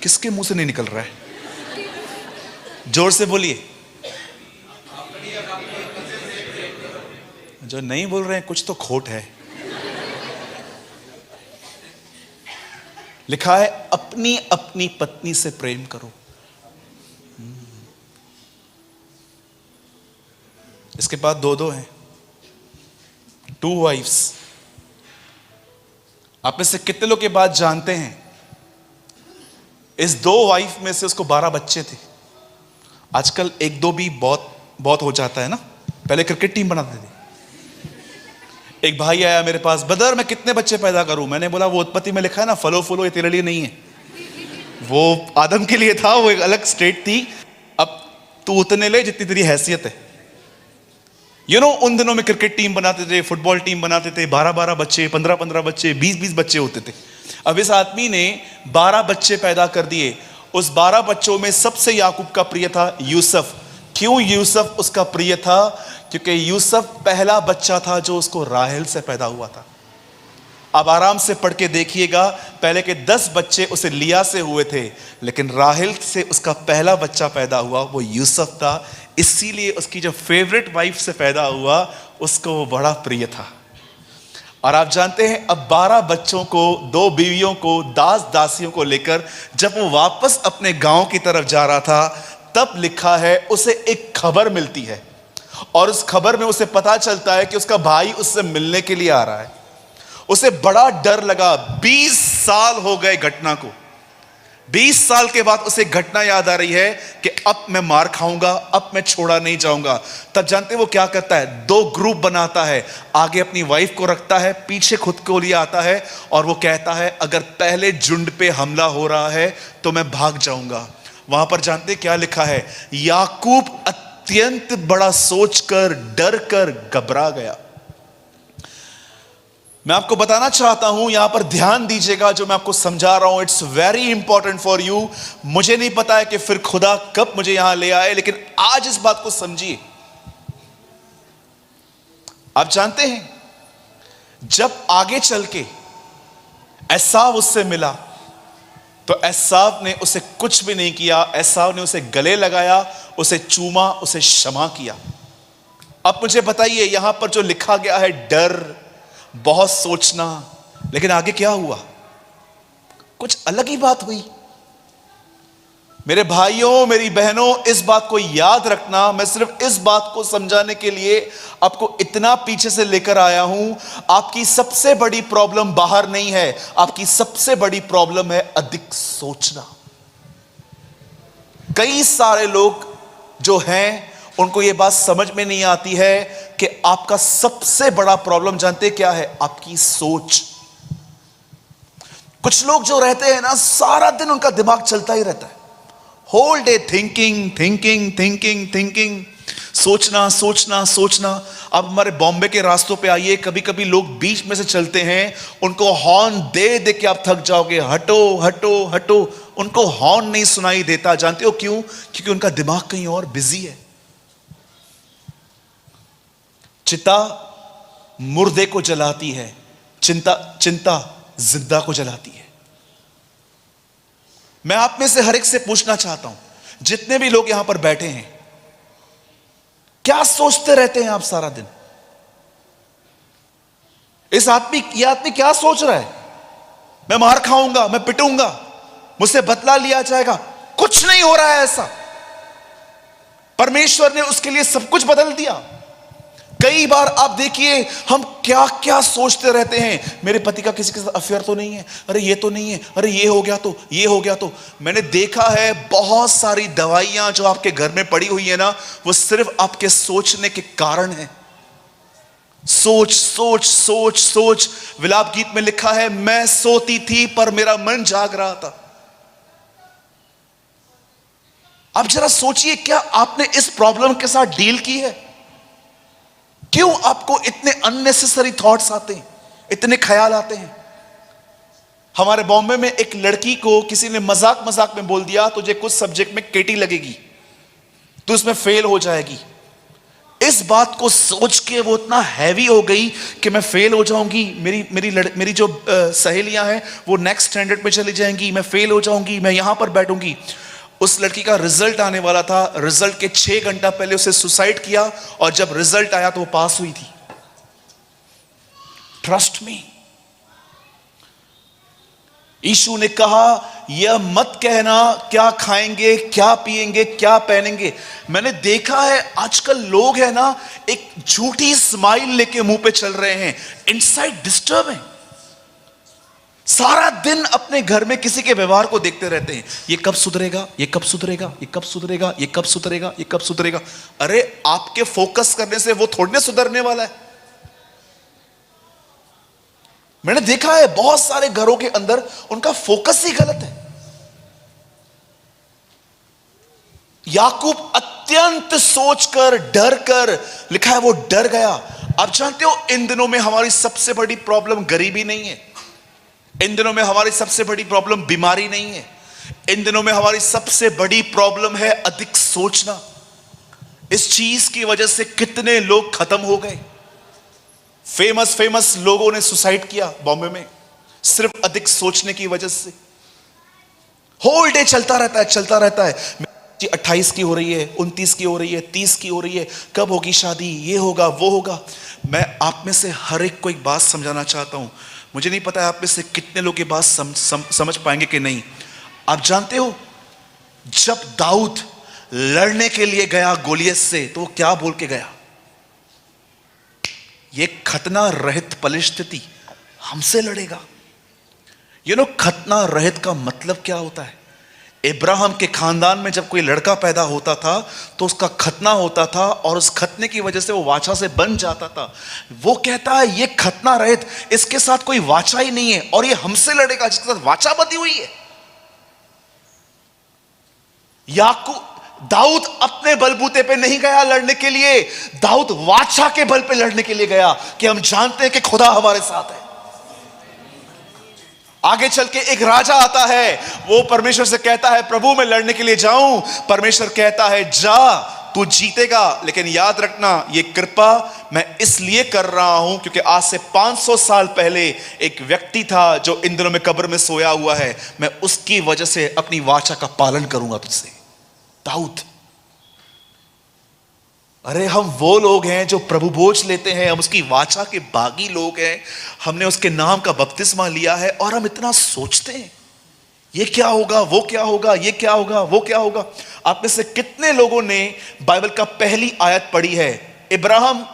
किसके मुंह से नहीं निकल रहा है? जोर से बोलिए। जो नहीं बोल रहे हैं, कुछ तो खोट है। लिखा है अपनी अपनी पत्नी से प्रेम करो। इसके बाद 2 हैं, 2 वाइफ्स। आप में से कितने लोग ये बात जानते हैं? इस 2 वाइफ में से उसको 12 बच्चे थे। आजकल 1-2 भी बहुत हो जाता है ना। पहले क्रिकेट टीम बनाते थे। एक भाई आया मेरे पास, बदर मैं कितने बच्चे पैदा करूं? मैंने बोला वो उत्पत्ति में लिखा है ना, फलो फूलो, ये तेरे लिए नहीं है, वो आदम के लिए था, वो एक अलग स्टेट थी। अब तू उतने ले जितनी तेरी हैसियत है। उन दिनों में क्रिकेट टीम बनाते थे, फुटबॉल टीम बनाते थे, 12-12 बच्चे, 15-15 बच्चे, 20-20 बच्चे होते थे। अब इस आदमी ने 12 बच्चे पैदा कर दिए। उस 12 बच्चों में सबसे याकूब का प्रिय था यूसुफ। क्यों यूसुफ उसका प्रिय था? क्योंकि यूसुफ पहला बच्चा था जो उसको राहेल से पैदा हुआ था। अब आराम से पढ़ के देखिएगा, पहले के 10 बच्चे उसे लिया से हुए थे, लेकिन राहेल से उसका पहला बच्चा पैदा हुआ, वो यूसुफ था। इसीलिए उसकी जो फेवरेट वाइफ से पैदा हुआ, उसको वो बड़ा प्रिय था। और आप जानते हैं, अब 12 बच्चों को, 2 बीवियों को, दास दासियों को लेकर जब वो वापस अपने गांव की तरफ जा रहा था, तब लिखा है उसे एक खबर मिलती है। और उस खबर में उसे पता चलता है कि उसका भाई उससे मिलने के लिए आ रहा है। उसे बड़ा डर लगा। 20 साल हो गए घटना को। 20 साल के बाद उसे घटना याद आ रही है कि अब मैं मार खाऊंगा, अब मैं छोड़ा नहीं जाऊंगा। तब जानते वो क्या करता है? 2 ग्रुप बनाता है। आगे अपनी वाइफ को रखता है, पीछे खुद को लिए आता है, और वो कहता है अगर पहले झुंड पे हमला हो रहा है तो मैं भाग जाऊंगा। वहां पर जानते क्या लिखा है? याकूब अत्यंत बड़ा सोचकर, डर कर घबरा गया। मैं आपको बताना चाहता हूं, यहां पर ध्यान दीजिएगा जो मैं आपको समझा रहा हूं, it's very important for you. मुझे नहीं पता है कि फिर खुदा कब मुझे यहां ले आए, लेकिन आज इस बात को समझिए। आप जानते हैं, जब आगे चल के एसाव उससे मिला, तो एसाव ने उसे कुछ भी नहीं किया। एसाव ने उसे गले लगाया, उसे चूमा, उसे क्षमा किया। अब मुझे बताइए, यहां पर जो लिखा गया है डर, बहुत सोचना, लेकिन आगे क्या हुआ? कुछ अलग ही बात हुई। मेरे भाइयों, मेरी बहनों, इस बात को याद रखना। मैं सिर्फ इस बात को समझाने के लिए आपको इतना पीछे से लेकर आया हूं। आपकी सबसे बड़ी प्रॉब्लम बाहर नहीं है, आपकी सबसे बड़ी प्रॉब्लम है अधिक सोचना। कई सारे लोग जो हैं, उनको यह बात समझ में नहीं आती है कि आपका सबसे बड़ा प्रॉब्लम जानते क्या है? आपकी सोच। कुछ लोग जो रहते हैं ना, सारा दिन उनका दिमाग चलता ही रहता है, whole day thinking thinking thinking thinking, सोचना सोचना सोचना। अब हमारे बॉम्बे के रास्तों पे आइए, कभी कभी लोग बीच में से चलते हैं, उनको हॉर्न दे दे के आप थक जाओगे, हटो हटो हटो, उनको हॉर्न नहीं सुनाई देता। जानते हो क्यों? क्योंकि उनका दिमाग कहीं और बिजी है। चिता मुर्दे को जलाती है, चिंता चिंता जिंदा को जलाती है। मैं आप में से हर एक से पूछना चाहता हूं, जितने भी लोग यहां पर बैठे हैं, क्या सोचते रहते हैं आप सारा दिन? ये आदमी क्या सोच रहा है? मैं मार खाऊंगा, मैं पिटूंगा, मुझसे बदला लिया जाएगा। कुछ नहीं हो रहा है ऐसा। परमेश्वर ने उसके लिए सब कुछ बदल दिया। कई बार आप देखिए हम क्या क्या सोचते रहते हैं, मेरे पति का किसी के साथ अफेयर तो नहीं है, अरे ये तो नहीं है, अरे ये हो गया तो, ये हो गया तो। मैंने देखा है बहुत सारी दवाइयां जो आपके घर में पड़ी हुई है ना, वो सिर्फ आपके सोचने के कारण है। सोच सोच सोच सोच। विलाप गीत में लिखा है, मैं सोती थी पर मेरा मन जाग रहा था। अब जरा सोचिए, क्या आपने इस प्रॉब्लम के साथ डील की है? क्यों आपको इतने अननेसेसरी थॉट्स आते हैं, इतने ख्याल आते हैं? हमारे बॉम्बे में एक लड़की को किसी ने मजाक मजाक में बोल दिया, तुझे कुछ सब्जेक्ट में केटी लगेगी, तू इसमें फेल हो जाएगी। इस बात को सोच के वो इतना हैवी हो गई कि मैं फेल हो जाऊंगी, मेरी जो सहेलियां हैं वो नेक्स्ट स्टैंडर्ड में चली जाएंगी, मैं फेल हो जाऊंगी, मैं यहां पर बैठूंगी। उस लड़की का रिजल्ट आने वाला था, रिजल्ट के 6 घंटा पहले उसे सुसाइड किया, और जब रिजल्ट आया तो वो पास हुई थी। Trust me. यीशु ने कहा, यह मत कहना क्या खाएंगे, क्या पिएंगे, क्या पहनेंगे। मैंने देखा है आजकल लोग है ना, एक झूठी स्माइल लेके मुंह पे चल रहे हैं, इनसाइड डिस्टर्ब है। सारा दिन अपने घर में किसी के व्यवहार को देखते रहते हैं, ये कब सुधरेगा, ये कब सुधरेगा, ये कब सुधरेगा, ये कब सुधरेगा, ये कब सुधरेगा। अरे आपके फोकस करने से वो थोड़ी ना सुधरने वाला है। मैंने देखा है बहुत सारे घरों के अंदर उनका फोकस ही गलत है। याकूब अत्यंत सोचकर, डर कर, लिखा है वो डर गया। आप जानते हो इन दिनों में हमारी सबसे बड़ी प्रॉब्लम गरीबी नहीं है, इन दिनों में हमारी सबसे बड़ी प्रॉब्लम बीमारी नहीं है, इन दिनों में हमारी सबसे बड़ी प्रॉब्लम है अधिक सोचना। इस चीज की वजह से कितने लोग खत्म हो गए। फेमस लोगों ने सुसाइड किया बॉम्बे में, सिर्फ अधिक सोचने की वजह से। होल डे चलता रहता है, चलता रहता है। 28 की हो रही है, 29 की हो रही है, 30 की हो रही है, कब होगी शादी, ये होगा वो होगा। मैं आप में से हर एक को एक बात समझाना चाहता हूं। मुझे नहीं पता है आप में से कितने लोग ये बात समझ पाएंगे कि नहीं। आप जानते हो जब दाऊद लड़ने के लिए गया गोलियत से, तो वो क्या बोल के गया? ये खतना रहित पलिश्ती हमसे लड़ेगा। खतना रहित का मतलब क्या होता है? इब्राहिम के खानदान में जब कोई लड़का पैदा होता था तो उसका खतना होता था, और उस खतने की वजह से वो वाचा से बन जाता था। वो कहता है ये खतना रहित, इसके साथ कोई वाचा ही नहीं है, और ये हमसे लड़ेगा जिसके साथ वाचा बंधी हुई है। दाऊद अपने बलबूते पे नहीं गया लड़ने के लिए, दाऊद वाचा के बल पे लड़ने के लिए गया कि हम जानते हैं कि खुदा हमारे साथ है। आगे चल के एक राजा आता है, वो परमेश्वर से कहता है प्रभु मैं लड़ने के लिए जाऊं। परमेश्वर कहता है जा, तू जीतेगा, लेकिन याद रखना ये कृपा मैं इसलिए कर रहा हूं क्योंकि आज से 500 साल पहले एक व्यक्ति था जो इन दिनों में कब्र में सोया हुआ है, मैं उसकी वजह से अपनी वाचा का पालन करूंगा तुझसे। दाऊद। अरे हम वो लोग हैं जो प्रभु भोज लेते हैं, हम उसकी वाचा के बागी लोग हैं, हमने उसके नाम का बपतिस्मा लिया है, और हम इतना सोचते हैं ये क्या होगा, वो क्या होगा, ये क्या होगा, वो क्या होगा। आप में से कितने लोगों ने बाइबल का पहली आयत पढ़ी है? इब्राहिम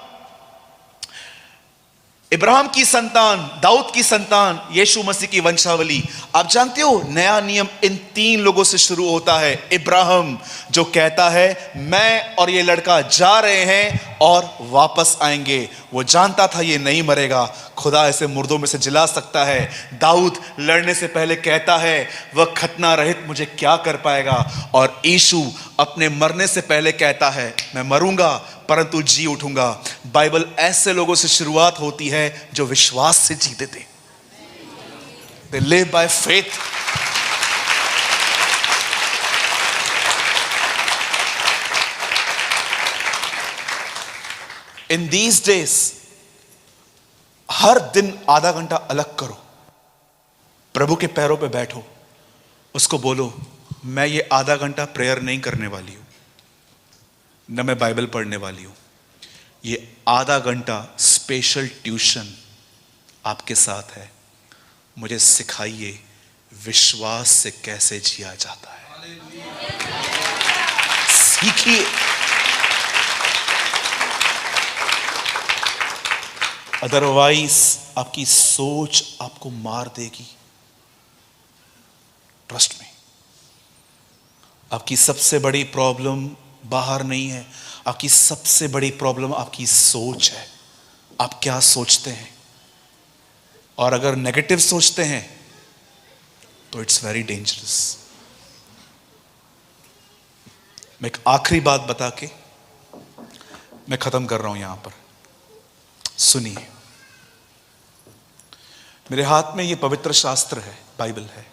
इब्राहिम की संतान, दाऊद की संतान, यीशु मसीह की वंशावली। आप जानते हो नया नियम इन 3 लोगों से शुरू होता है। इब्राहिम जो कहता है मैं और ये लड़का जा रहे हैं और वापस आएंगे। वो जानता था ये नहीं मरेगा, खुदा इसे मुर्दों में से जिला सकता है। दाऊद लड़ने से पहले कहता है वह खतना रहित मुझे क्या कर पाएगा। और यीशु अपने मरने से पहले कहता है मैं मरूंगा परंतु जी उठूंगा। बाइबल ऐसे लोगों से शुरुआत होती है जो विश्वास से जीते थे। They live by faith. In these days, हर दिन आधा घंटा अलग करो, प्रभु के पैरों पे बैठो, उसको बोलो मैं ये आधा घंटा प्रेयर नहीं करने वाली हूं, न मैं बाइबल पढ़ने वाली हूं। ये आधा घंटा स्पेशल ट्यूशन आपके साथ है। मुझे सिखाइए विश्वास से कैसे जिया जाता है, सीखिए। अदरवाइज आपकी सोच आपको मार देगी। ट्रस्ट में, आपकी सबसे बड़ी प्रॉब्लम बाहर नहीं है, आपकी सबसे बड़ी प्रॉब्लम आपकी सोच है। आप क्या सोचते हैं, और अगर नेगेटिव सोचते हैं तो इट्स वेरी डेंजरस। मैं एक आखिरी बात बता के मैं खत्म कर रहा हूं यहां पर। सुनिए, मेरे हाथ में ये पवित्र शास्त्र है, बाइबल है।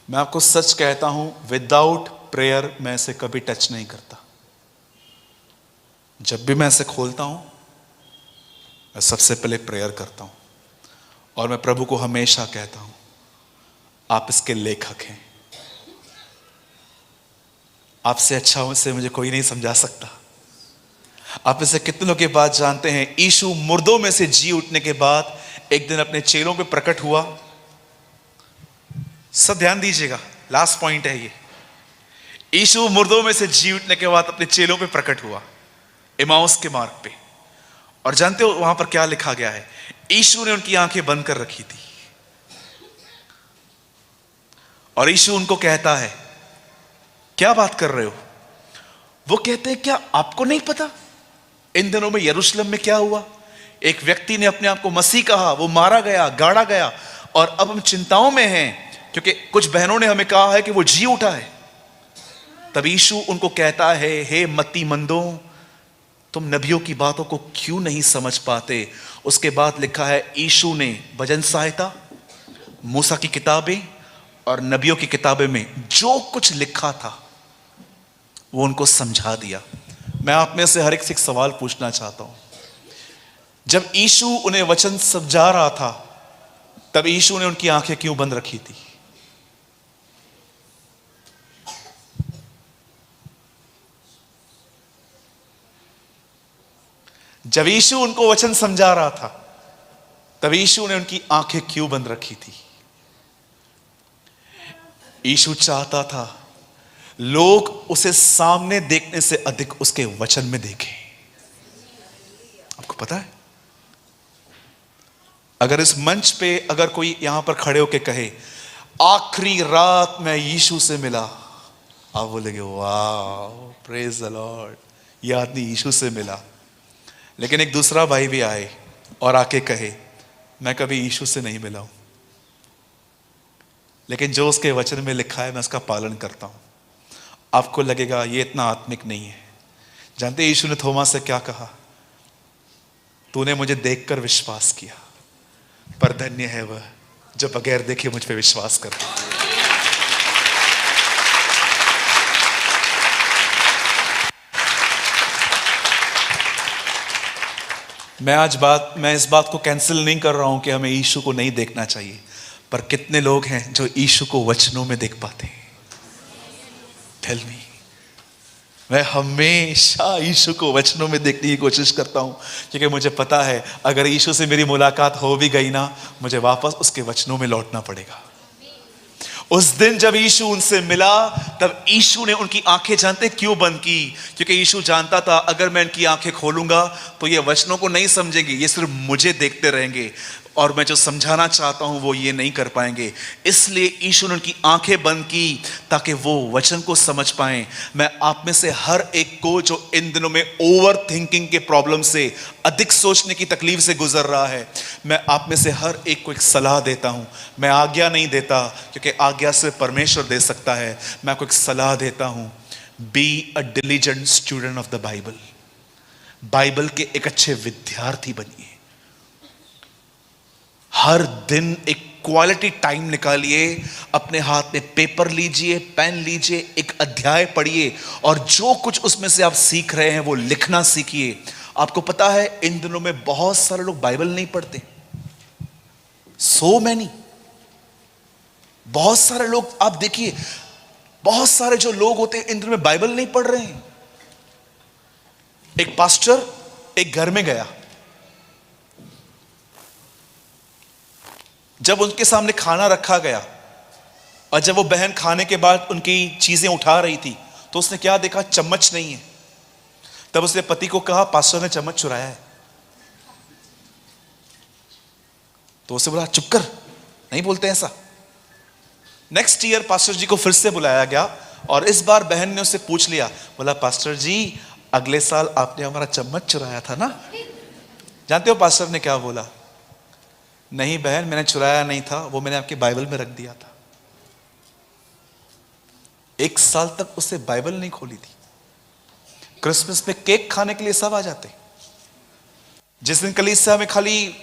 मैं आपको सच कहता हूं, विदाउट प्रेयर मैं इसे कभी टच नहीं करता। जब भी मैं इसे खोलता हूं मैं सबसे पहले प्रेयर करता हूं, और मैं प्रभु को हमेशा कहता हूं आप इसके लेखक हैं, आपसे अच्छा से मुझे कोई नहीं समझा सकता। आप इसे कितनों के बाद जानते हैं, यीशु मुर्दों में से जी उठने के बाद एक दिन अपने चेलों पे प्रकट हुआ। सब ध्यान दीजिएगा, लास्ट पॉइंट है ये। यीशु मुर्दों में से जी उठने के बाद अपने चेलों पे प्रकट हुआ इमाउस के मार्ग पे। और जानते हो वहां पर क्या लिखा गया है? यीशु ने उनकी आंखें बंद कर रखी थी, और यीशु उनको कहता है क्या बात कर रहे हो? वो कहते हैं क्या आपको नहीं पता इन दिनों में यरूशलेम में क्या हुआ? एक व्यक्ति ने अपने आप को मसीह कहा, वो मारा गया, गाड़ा गया, और अब हम चिंताओं में हैं क्योंकि कुछ बहनों ने हमें कहा है कि वो जी उठा है। तब यीशु उनको कहता है, हे मतीमंदों, तुम नबियों की बातों को क्यों नहीं समझ पाते? उसके बाद लिखा है यीशु ने भजन संहिता, मूसा की किताबें और नबियों की किताबें में जो कुछ लिखा था वो उनको समझा दिया। मैं आप में से हर एक से एक सवाल पूछना चाहता हूं। जब यीशु उन्हें वचन समझा रहा था तब यीशु ने उनकी आंखें क्यों बंद रखी थी? जब यीशु उनको वचन समझा रहा था तब यीशु ने उनकी आंखें क्यों बंद रखी थी? यीशु चाहता था लोग उसे सामने देखने से अधिक उसके वचन में देखें। आपको पता है, अगर इस मंच पे अगर कोई यहां पर खड़े होकर कहे आखिरी रात मैं यीशु से मिला, आप बोलेंगे वाह, प्रेज द लॉर्ड, ये आदमी यीशु से मिला। लेकिन एक दूसरा भाई भी आए और आके कहे मैं कभी यीशु से नहीं मिला हूं, लेकिन जो उसके वचन में लिखा है मैं उसका पालन करता हूं, आपको लगेगा ये इतना आत्मिक नहीं है। जानते यीशु ने थोमा से क्या कहा? तूने मुझे देखकर विश्वास किया, पर धन्य है वह जो बगैर देखे मुझ पे विश्वास करता। मैं इस बात को कैंसिल नहीं कर रहा हूं कि हमें यीशु को नहीं देखना चाहिए, पर कितने लोग हैं जो यीशु को वचनों में देख पाते हैं? Tell me. मैं हमेशा यीशु को वचनों में देखने की कोशिश करता हूं, क्योंकि मुझे पता है अगर यीशु से मेरी मुलाकात हो भी गई ना, मुझे वापस उसके वचनों में लौटना पड़ेगा। उस दिन जब यीशु उनसे मिला, तब यीशु ने उनकी आंखें जानते क्यों बंद की? क्योंकि यीशु जानता था अगर मैं इनकी आंखें खोलूंगा तो ये वचनों को नहीं समझेंगे, ये सिर्फ मुझे देखते रहेंगे और मैं जो समझाना चाहता हूं वो ये नहीं कर पाएंगे। इसलिए यीशु ने उनकी आंखें बंद की ताकि वो वचन को समझ पाएं। मैं आप में से हर एक को जो इन दिनों में ओवर थिंकिंग के प्रॉब्लम से, अधिक सोचने की तकलीफ से गुजर रहा है, मैं आप में से हर एक को एक सलाह देता हूं। मैं आज्ञा नहीं देता क्योंकि आज्ञा से परमेश्वर दे सकता है। मैं आपको एक सलाह देता हूं, be a diligent student of the Bible. Bible के एक अच्छे विद्यार्थी बनिए। हर दिन एक क्वालिटी टाइम निकालिए, अपने हाथ में पेपर लीजिए, पेन लीजिए, एक अध्याय पढ़िए और जो कुछ उसमें से आप सीख रहे हैं वो लिखना सीखिए। आपको पता है इन दिनों में बहुत सारे लोग बाइबल नहीं पढ़ते। सो मैनी, बहुत सारे लोग आप देखिए, बहुत सारे जो लोग होते हैं इन दिनों में बाइबल नहीं पढ़ रहे हैं। एक पास्टर एक घर में गया, जब उनके सामने खाना रखा गया और जब वो बहन खाने के बाद उनकी चीजें उठा रही थी तो उसने क्या देखा? चम्मच नहीं है। तब उसने पति को कहा पास्टर ने चम्मच चुराया है। तो उसे बोला चुप कर, नहीं बोलते ऐसा। नेक्स्ट ईयर पास्टर जी को फिर से बुलाया गया और इस बार बहन ने उससे पूछ लिया, बोला पास्टर जी अगले साल आपने हमारा चम्मच चुराया था ना? जानते हो पास्टर ने क्या बोला? नहीं बहन, मैंने चुराया नहीं था, वो मैंने आपके बाइबल में रख दिया था। 1 साल तक उससे बाइबल नहीं खोली थी। क्रिसमस में केक खाने के लिए सब आ जाते। जिस दिन कलीसिया में खाली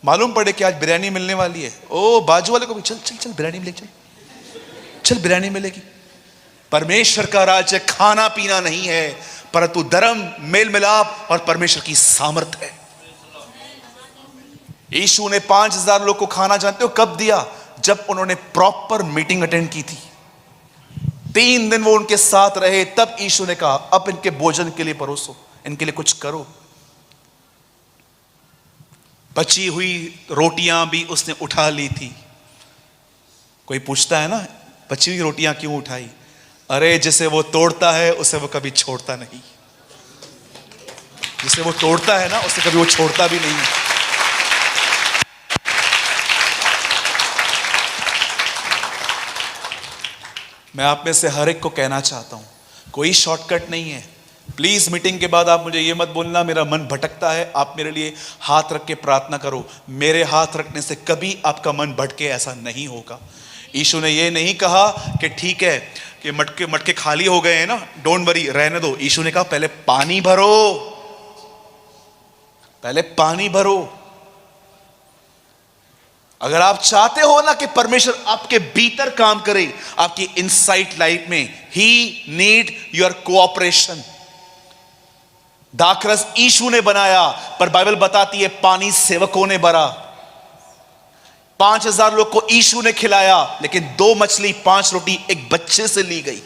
मालूम पड़े कि आज बिरयानी मिलने वाली है, ओ बाजू वाले को भी चल चल चल बिरयानी मिलेगी, चल बिरयानी मिलेगी। परमेश्वर का राज्य खाना पीना नहीं है, परंतु धर्म, मेल मिलाप और परमेश्वर की सामर्थ है। यीशु ने 5000 लोग को खाना जानते हो कब दिया? जब उन्होंने प्रॉपर मीटिंग अटेंड की थी। 3 दिन वो उनके साथ रहे, तब यीशु ने कहा अब इनके भोजन के लिए परोसो, इनके लिए कुछ करो। बची हुई रोटियां भी उसने उठा ली थी। कोई पूछता है ना बची हुई रोटियां क्यों उठाई? अरे जिसे वो तोड़ता है उसे वो कभी छोड़ता नहीं। जिसे वो तोड़ता है ना उसे कभी वो छोड़ता भी नहीं। मैं आप में से हर एक को कहना चाहता हूं, कोई शॉर्टकट नहीं है। प्लीज मीटिंग के बाद आप मुझे ये मत बोलना मेरा मन भटकता है, आप मेरे लिए हाथ रख के प्रार्थना करो। मेरे हाथ रखने से कभी आपका मन भटके, ऐसा नहीं होगा। यीशु ने ये नहीं कहा कि ठीक है कि मटके खाली हो गए हैं ना, डोंट वरी, रहने दो। यीशु ने कहा पहले पानी भरो, पहले पानी भरो। अगर आप चाहते हो ना कि परमेश्वर आपके भीतर काम करे, आपकी इनसाइट लाइफ में, ही नीड योर कोऑपरेशन। दाखरस यीशु ने बनाया, पर बाइबल बताती है पानी सेवकों ने भरा। 5000 लोग को यीशु ने खिलाया, लेकिन 2 मछली 5 रोटी एक बच्चे से ली गई।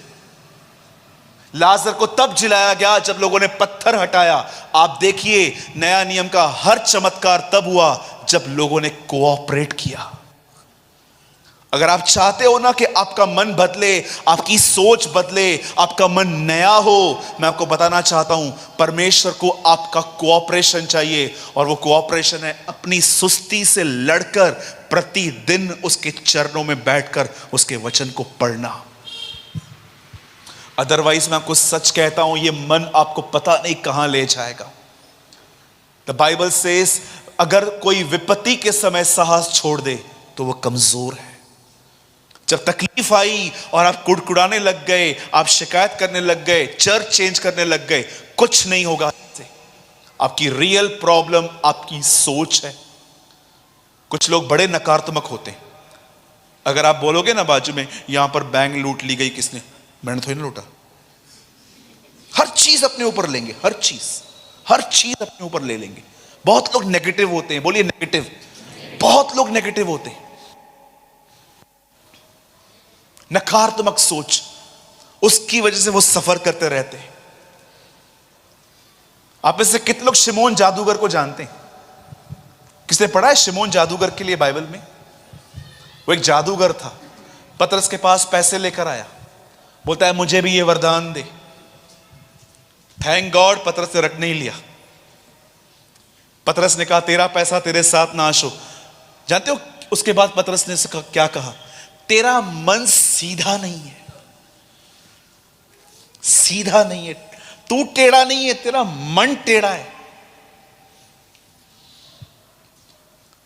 लाजर को तब जिलाया गया जब लोगों ने पत्थर हटाया। आप देखिए नया नियम का हर चमत्कार तब हुआ जब लोगों ने कोऑपरेट किया। अगर आप चाहते हो ना कि आपका मन बदले, आपकी सोच बदले, आपका मन नया हो, मैं आपको बताना चाहता हूं परमेश्वर को आपका कोऑपरेशन चाहिए। और वो कोऑपरेशन है अपनी सुस्ती से लड़कर प्रतिदिन उसके चरणों में बैठकर उसके वचन को पढ़ना। अदरवाइज मैं आपको सच कहता हूं, ये मन आपको पता नहीं कहां ले जाएगा। द बाइबल सेज अगर कोई विपत्ति के समय साहस छोड़ दे तो वह कमजोर है। जब तकलीफ आई और आप कुड़कुड़ाने लग गए, आप शिकायत करने लग गए, चर्च चेंज करने लग गए, कुछ नहीं होगा। आपकी रियल प्रॉब्लम आपकी सोच है। कुछ लोग बड़े नकारात्मक होते हैं। अगर आप बोलोगे ना बाजू में यहां पर बैंक लूट ली गई, किसने? मैंने थोड़ी ना लूटा। हर चीज अपने ऊपर लेंगे, हर चीज अपने ऊपर ले लेंगे। बहुत लोग नेगेटिव होते हैं, बोलिए नेगेटिव। बहुत लोग नेगेटिव होते हैं, नकारात्मक सोच, उसकी वजह से वो सफर करते रहते हैं। आप में से कितने लोग शिमोन जादूगर को जानते हैं? किसने पढ़ा है शिमोन जादूगर के लिए बाइबल में? वो एक जादूगर था। पतरस के पास पैसे लेकर आया, बोलता है मुझे भी ये वरदान दे। थैंक गॉड पतरस ने रख नहीं लिया। पतरस ने कहा तेरा पैसा तेरे साथ नाश हो। जानते हो उसके बाद पतरस ने क्या कहा? तेरा मन सीधा नहीं है, सीधा नहीं है, तू टेढ़ा नहीं है, तेरा मन टेढ़ा है।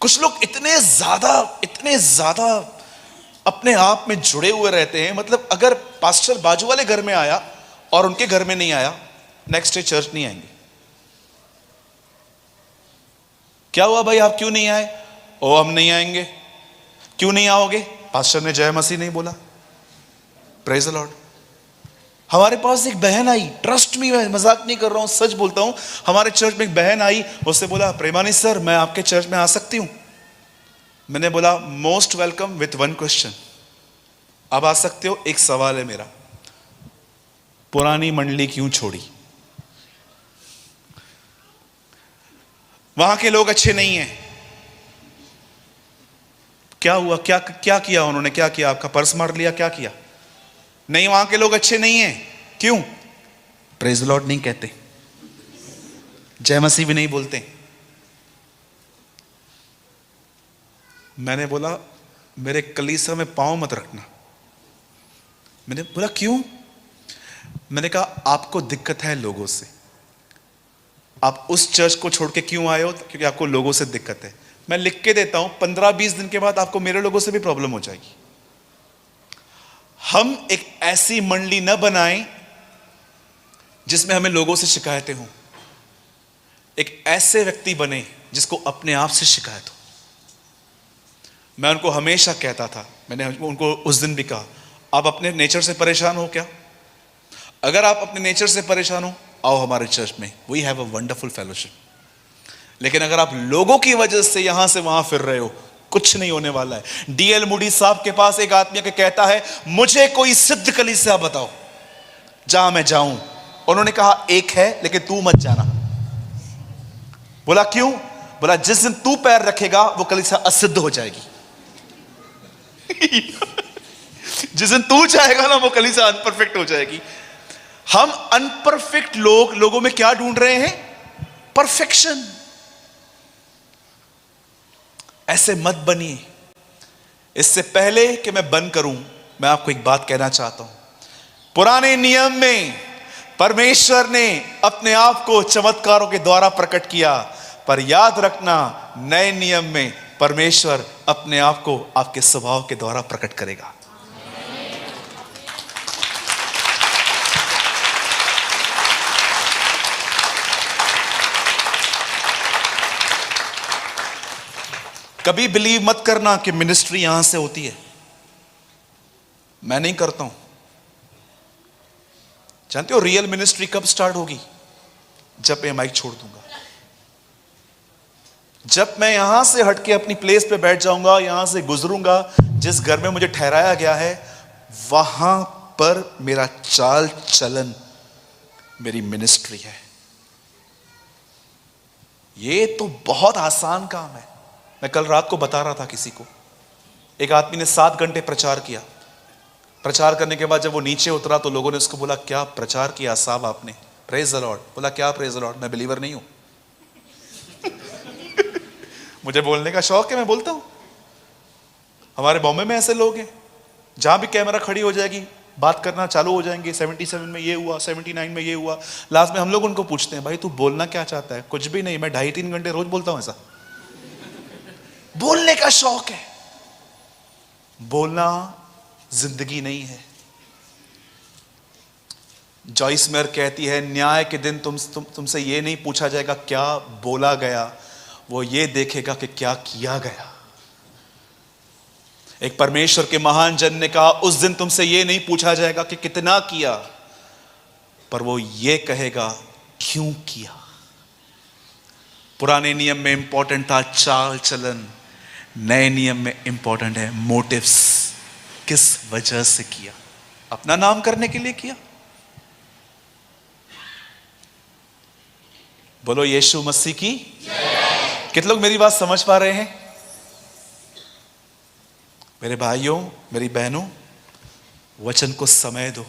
कुछ लोग इतने ज्यादा अपने आप में जुड़े हुए रहते हैं, मतलब अगर पास्टर बाजू वाले घर में आया और उनके घर में नहीं आया, नेक्स्ट डे चर्च नहीं आएंगे। क्या हुआ भाई, आप क्यों नहीं आए? ओ हम नहीं आएंगे। क्यों नहीं आओगे? पास्टर ने जय मसीह नहीं बोला। Praise the Lord. हमारे पास एक बहन आई, ट्रस्ट मी, मैं मजाक नहीं कर रहा हूं, सच बोलता हूं। हमारे चर्च में एक बहन आई, उससे बोला प्रेमानी सर मैं आपके चर्च में आ सकती हूं? मैंने बोला most welcome with one question. अब आ सकते हो, एक सवाल है मेरा, पुरानी मंडली क्यों छोड़ी? वहां के लोग अच्छे नहीं हैं। क्या हुआ? क्या किया उन्होंने? क्या किया? आपका पर्स मार लिया? क्या किया? नहीं, वहां के लोग अच्छे नहीं हैं। क्यों? प्रेज द लॉर्ड नहीं कहते, जय मसीह भी नहीं बोलते। मैंने बोला मेरे कलीसिया में पांव मत रखना। मैंने बोला क्यों? मैंने कहा आपको दिक्कत है लोगों से, आप उस चर्च को छोड़ के क्यों आए हो? क्योंकि आपको लोगों से दिक्कत है। मैं लिख के देता हूं, 15-20 दिन के बाद आपको मेरे लोगों से भी प्रॉब्लम हो जाएगी। हम एक ऐसी मंडली न बनाएं जिसमें हमें लोगों से शिकायतें हों। एक ऐसे व्यक्ति बने जिसको अपने आप से शिकायत हो। मैं उनको हमेशा कहता था, मैंने उनको उस दिन भी कहा, आप अपने नेचर से परेशान हो क्या? अगर आप अपने नेचर से परेशान हो, आओ हमारे चर्च में, we have a wonderful fellowship. लेकिन अगर आप लोगों की वजह से यहां से वहां फिर रहे हो, कुछ नहीं होने वाला है। डीएल मूडी साहब के पास एक आदमी के कहता है मुझे कोई सिद्ध कलीसिया बताओ जहां मैं जाऊं। उन्होंने कहा एक है, लेकिन तू मत जाना। बोला क्यों? बोला जिस दिन तू पैर रखेगा वो कलीसिया असिद्ध हो जाएगी। जिस दिन तू चाहेगा ना वो कलीसिया अनपरफेक्ट हो जाएगी। हम अनपरफेक्ट लोगों में क्या ढूंढ रहे हैं? परफेक्शन। ऐसे मत बनिए। इससे पहले कि मैं बंद करूं, मैं आपको एक बात कहना चाहता हूं। पुराने नियम में परमेश्वर ने अपने आप को चमत्कारों के द्वारा प्रकट किया, पर याद रखना नए नियम में परमेश्वर अपने आप को आपके स्वभाव के द्वारा प्रकट करेगा। कभी बिलीव मत करना कि मिनिस्ट्री यहां से होती है। मैं नहीं करता हूं। जानते हो रियल मिनिस्ट्री कब स्टार्ट होगी? जब मैं माइक छोड़ दूंगा, जब मैं यहां से हटके अपनी प्लेस पे बैठ जाऊंगा, यहां से गुजरूंगा, जिस घर में मुझे ठहराया गया है, वहां पर मेरा चाल चलन मेरी मिनिस्ट्री है। ये तो बहुत आसान काम है। मैं कल रात को बता रहा था किसी को, एक आदमी ने 7 घंटे प्रचार किया। प्रचार करने के बाद जब वो नीचे उतरा तो लोगों ने उसको बोला क्या प्रचार किया साहब आपने? Praise the Lord. बोला क्या प्रेज द लॉर्ड? मैं बिलीवर नहीं हूं। मुझे बोलने का शौक है, मैं बोलता हूं। हमारे बॉम्बे में ऐसे लोग हैं, जहां भी कैमरा खड़ी हो जाएगी बात करना चालू हो जाएंगे। 77 में ये हुआ, 79 में ये हुआ। लास्ट में हम लोग उनको पूछते हैं भाई तू बोलना क्या चाहता है? कुछ भी नहीं, मैं 2.5-3 घंटे रोज बोलता हूं। ऐसा बोलने का शौक है। बोलना जिंदगी नहीं है। जॉइस मेयर कहती है न्याय के दिन तुमसे ये नहीं पूछा जाएगा क्या बोला गया, वो ये देखेगा कि क्या किया गया। एक परमेश्वर के महान जन ने कहा उस दिन तुमसे ये नहीं पूछा जाएगा कि कितना किया, पर वो ये कहेगा क्यों किया। पुराने नियम में इंपॉर्टेंट था चाल चलन, नए नियम में इंपॉर्टेंट है मोटिव्स। किस वजह से किया? अपना नाम करने के लिए किया? बोलो यीशु मसीह की। कितने लोग मेरी बात समझ पा रहे हैं? मेरे भाइयों, मेरी बहनों, वचन को समय दो,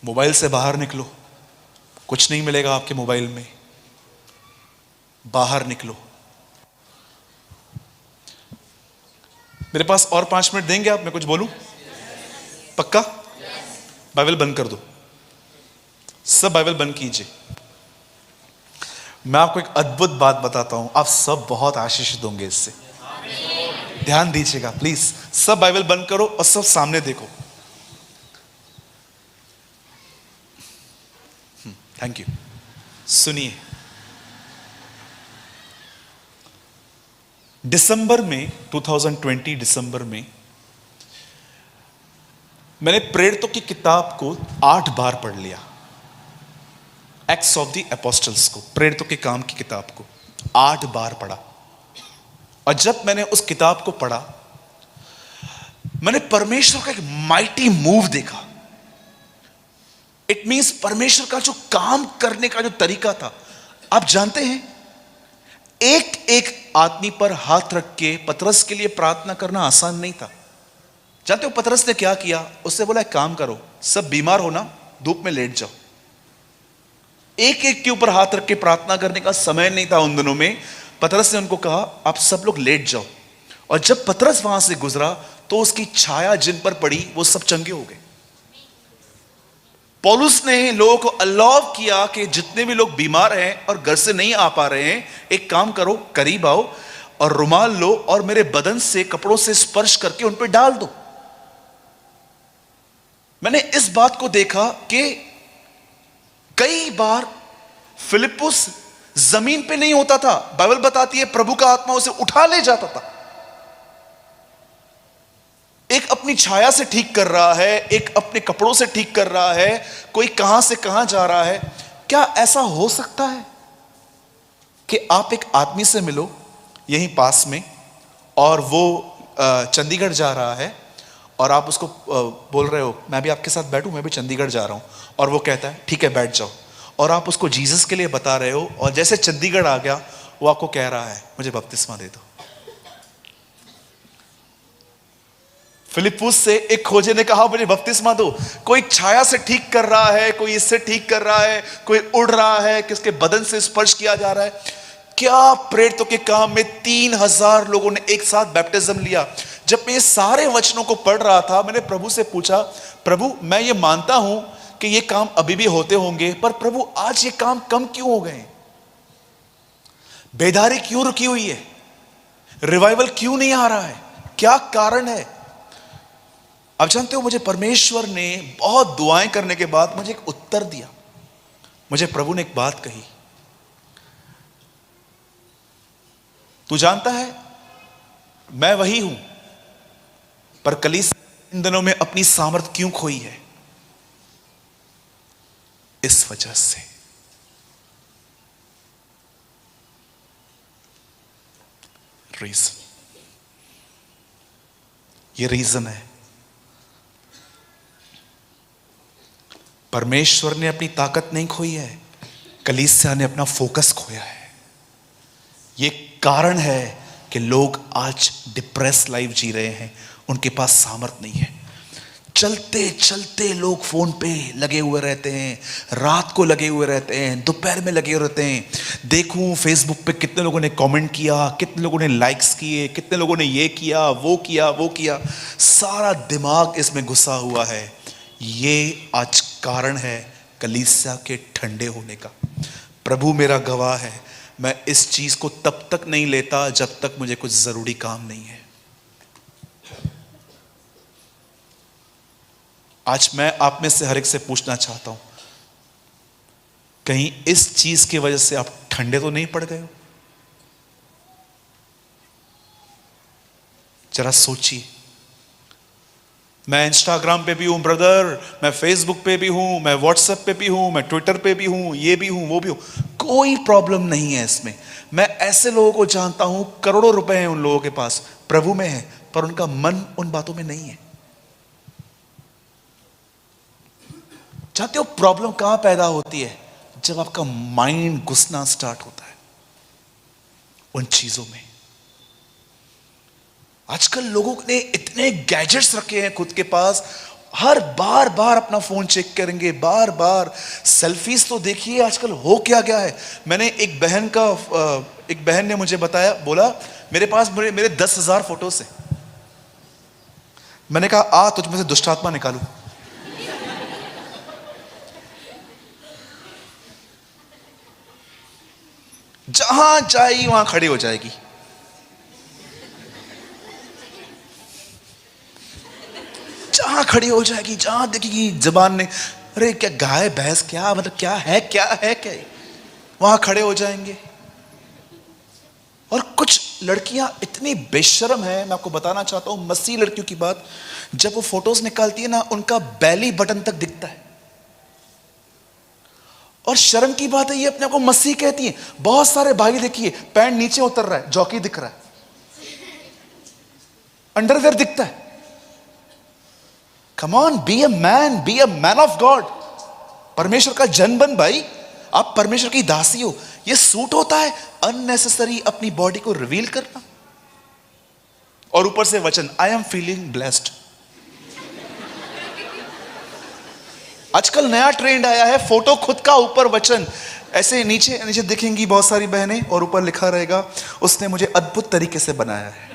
मोबाइल से बाहर निकलो, कुछ नहीं मिलेगा आपके मोबाइल में, बाहर निकलो। मेरे पास और 5 मिनट देंगे आप, मैं कुछ बोलूं? पक्का? बाइबल बंद कर दो, सब बाइबल बंद कीजिए। मैं आपको एक अद्भुत बात बताता हूं, आप सब बहुत आशीषित होंगे इससे। ध्यान दीजिएगा प्लीज, सब बाइबल बंद करो और सब सामने देखो। Thank you. सुनिए, दिसंबर में 2020 दिसंबर में मैंने प्रेरितों की किताब को 8 बार पढ़ लिया। एक्ट्स ऑफ द एपोस्टल्स को, प्रेरितों के काम की किताब को 8 बार पढ़ा। और जब मैंने उस किताब को पढ़ा, मैंने परमेश्वर का एक माइटी मूव देखा। इट मींस परमेश्वर का जो काम करने का जो तरीका था। आप जानते हैं, एक एक आदमी पर हाथ रख के पतरस के लिए प्रार्थना करना आसान नहीं था। जानते हो पतरस ने क्या किया? उससे बोला, एक काम करो, सब बीमार हो ना, धूप में लेट जाओ। एक एक के ऊपर हाथ रख के प्रार्थना करने का समय नहीं था उन दिनों में। पतरस ने उनको कहा, आप सब लोग लेट जाओ। और जब पतरस वहां से गुजरा तो उसकी छाया जिन पर पड़ी वो सब चंगे हो गए। पौलुस ने लोगों को अलाउ किया कि जितने भी लोग बीमार हैं और घर से नहीं आ पा रहे हैं, एक काम करो, करीब आओ और रुमाल लो और मेरे बदन से कपड़ों से स्पर्श करके उन पर डाल दो। मैंने इस बात को देखा कि कई बार फिलिप्पुस जमीन पे नहीं होता था, बाइबल बताती है प्रभु का आत्मा उसे उठा ले जाता था। एक अपनी छाया से ठीक कर रहा है, एक अपने कपड़ों से ठीक कर रहा है, कोई कहां से कहां जा रहा है। क्या ऐसा हो सकता है कि आप एक आदमी से मिलो यहीं पास में और वो चंडीगढ़ जा रहा है और आप उसको बोल रहे हो, मैं भी आपके साथ बैठूं, मैं भी चंडीगढ़ जा रहा हूं, और वो कहता है ठीक है बैठ जाओ, और आप उसको जीसस के लिए बता रहे हो, और जैसे चंडीगढ़ आ गया वो आपको कह रहा है मुझे बपतिस्मा दे दो। फिलिप्पुस से एक खोजे ने कहा मुझे बपतिस्मा दो। कोई छाया से ठीक कर रहा है, कोई इससे ठीक कर रहा है, कोई उड़ रहा है, किसके बदन से स्पर्श किया जा रहा है। क्या प्रेरितों के काम में 3000 लोगों ने एक साथ बैप्टिज्म लिया। जब मैं ये सारे वचनों को पढ़ रहा था, मैंने प्रभु से पूछा, प्रभु मैं ये मानता हूं कि ये काम अभी भी होते होंगे, पर प्रभु आज ये काम कम क्यों हो गए? बेदारी क्यों रुकी हुई है? रिवाइवल क्यों नहीं आ रहा है? क्या कारण है? अब जानते हो, मुझे परमेश्वर ने बहुत दुआएं करने के बाद मुझे एक उत्तर दिया। मुझे प्रभु ने एक बात कही, तू जानता है मैं वही हूं, पर कलीसिया इन दिनों में अपनी सामर्थ क्यों खोई है? इस वजह से रीजन, ये रीजन है। परमेश्वर ने अपनी ताकत नहीं खोई है, कलीसिया ने अपना फोकस खोया है। ये कारण है कि लोग आज डिप्रेस लाइफ जी रहे हैं, उनके पास सामर्थ नहीं है। चलते चलते लोग फोन पे लगे हुए रहते हैं, रात को लगे हुए रहते हैं, दोपहर में लगे हुए रहते हैं। देखूं फेसबुक पे कितने लोगों ने कमेंट किया, कितने लोगों ने लाइक्स किए, कितने लोगों ने ये किया वो किया वो किया। सारा दिमाग इसमें घुसा हुआ है। ये आज कारण है कलीसिया के ठंडे होने का। प्रभु मेरा गवाह है, मैं इस चीज को तब तक नहीं लेता जब तक मुझे कुछ जरूरी काम नहीं है। आज मैं आप में से हर एक से पूछना चाहता हूं, कहीं इस चीज की वजह से आप ठंडे तो नहीं पड़ गए हो? जरा सोचिए। मैं इंस्टाग्राम पे भी हूं ब्रदर, मैं फेसबुक पे भी हूं, मैं व्हाट्सएप पे भी हूं, मैं ट्विटर पे भी हूं, ये भी हूं वो भी हूं, कोई प्रॉब्लम नहीं है इसमें। मैं ऐसे लोगों को जानता हूं, करोड़ों रुपए हैं उन लोगों के पास, प्रभु में है, पर उनका मन उन बातों में नहीं है। जानते हो प्रॉब्लम कहां पैदा होती है? जब आपका माइंड घुसना स्टार्ट होता है उन चीजों में। आजकल लोगों ने इतने गैजेट्स रखे हैं खुद के पास, हर बार बार अपना फोन चेक करेंगे, बार बार सेल्फीज। तो देखिए आजकल हो क्या गया है। मैंने एक बहन ने मुझे बताया, बोला मेरे पास मेरे 10,000 फोटोज हैं। मैंने कहा आ तुझ में से दुष्ट आत्मा निकालू। जहां जाएगी वहां खड़ी हो जाएगी। जहां खड़ी हो जाएगी, जहां देखेगी जबान ने, अरे क्या गाय भैंस, क्या मतलब क्या है क्या वहां खड़े हो जाएंगे। और कुछ लड़कियां इतनी बेशर्म है, मैं आपको बताना चाहता हूं मसीह लड़कियों की बात। जब वो फोटोज निकालती है ना, उनका बेली बटन तक दिखता है। और शर्म की बात है, ये अपने आप को मसीह कहती है। बहुत सारे भाई देखिए पैंट नीचे उतर रहा है, जॉकी दिख रहा है, अंडरवेयर दिखता है। Come on, be a man of God. परमेश्वर का जन बन भाई, आप परमेश्वर की दासी हो। ये सूट होता है अननेसेसरी अपनी बॉडी को रिवील करना। और ऊपर से वचन, आई एम फीलिंग ब्लेस्ड। आजकल नया ट्रेंड आया है, फोटो खुद का, ऊपर वचन। ऐसे नीचे नीचे दिखेंगी बहुत सारी बहनें और ऊपर लिखा रहेगा, उसने मुझे अद्भुत तरीके से बनाया है।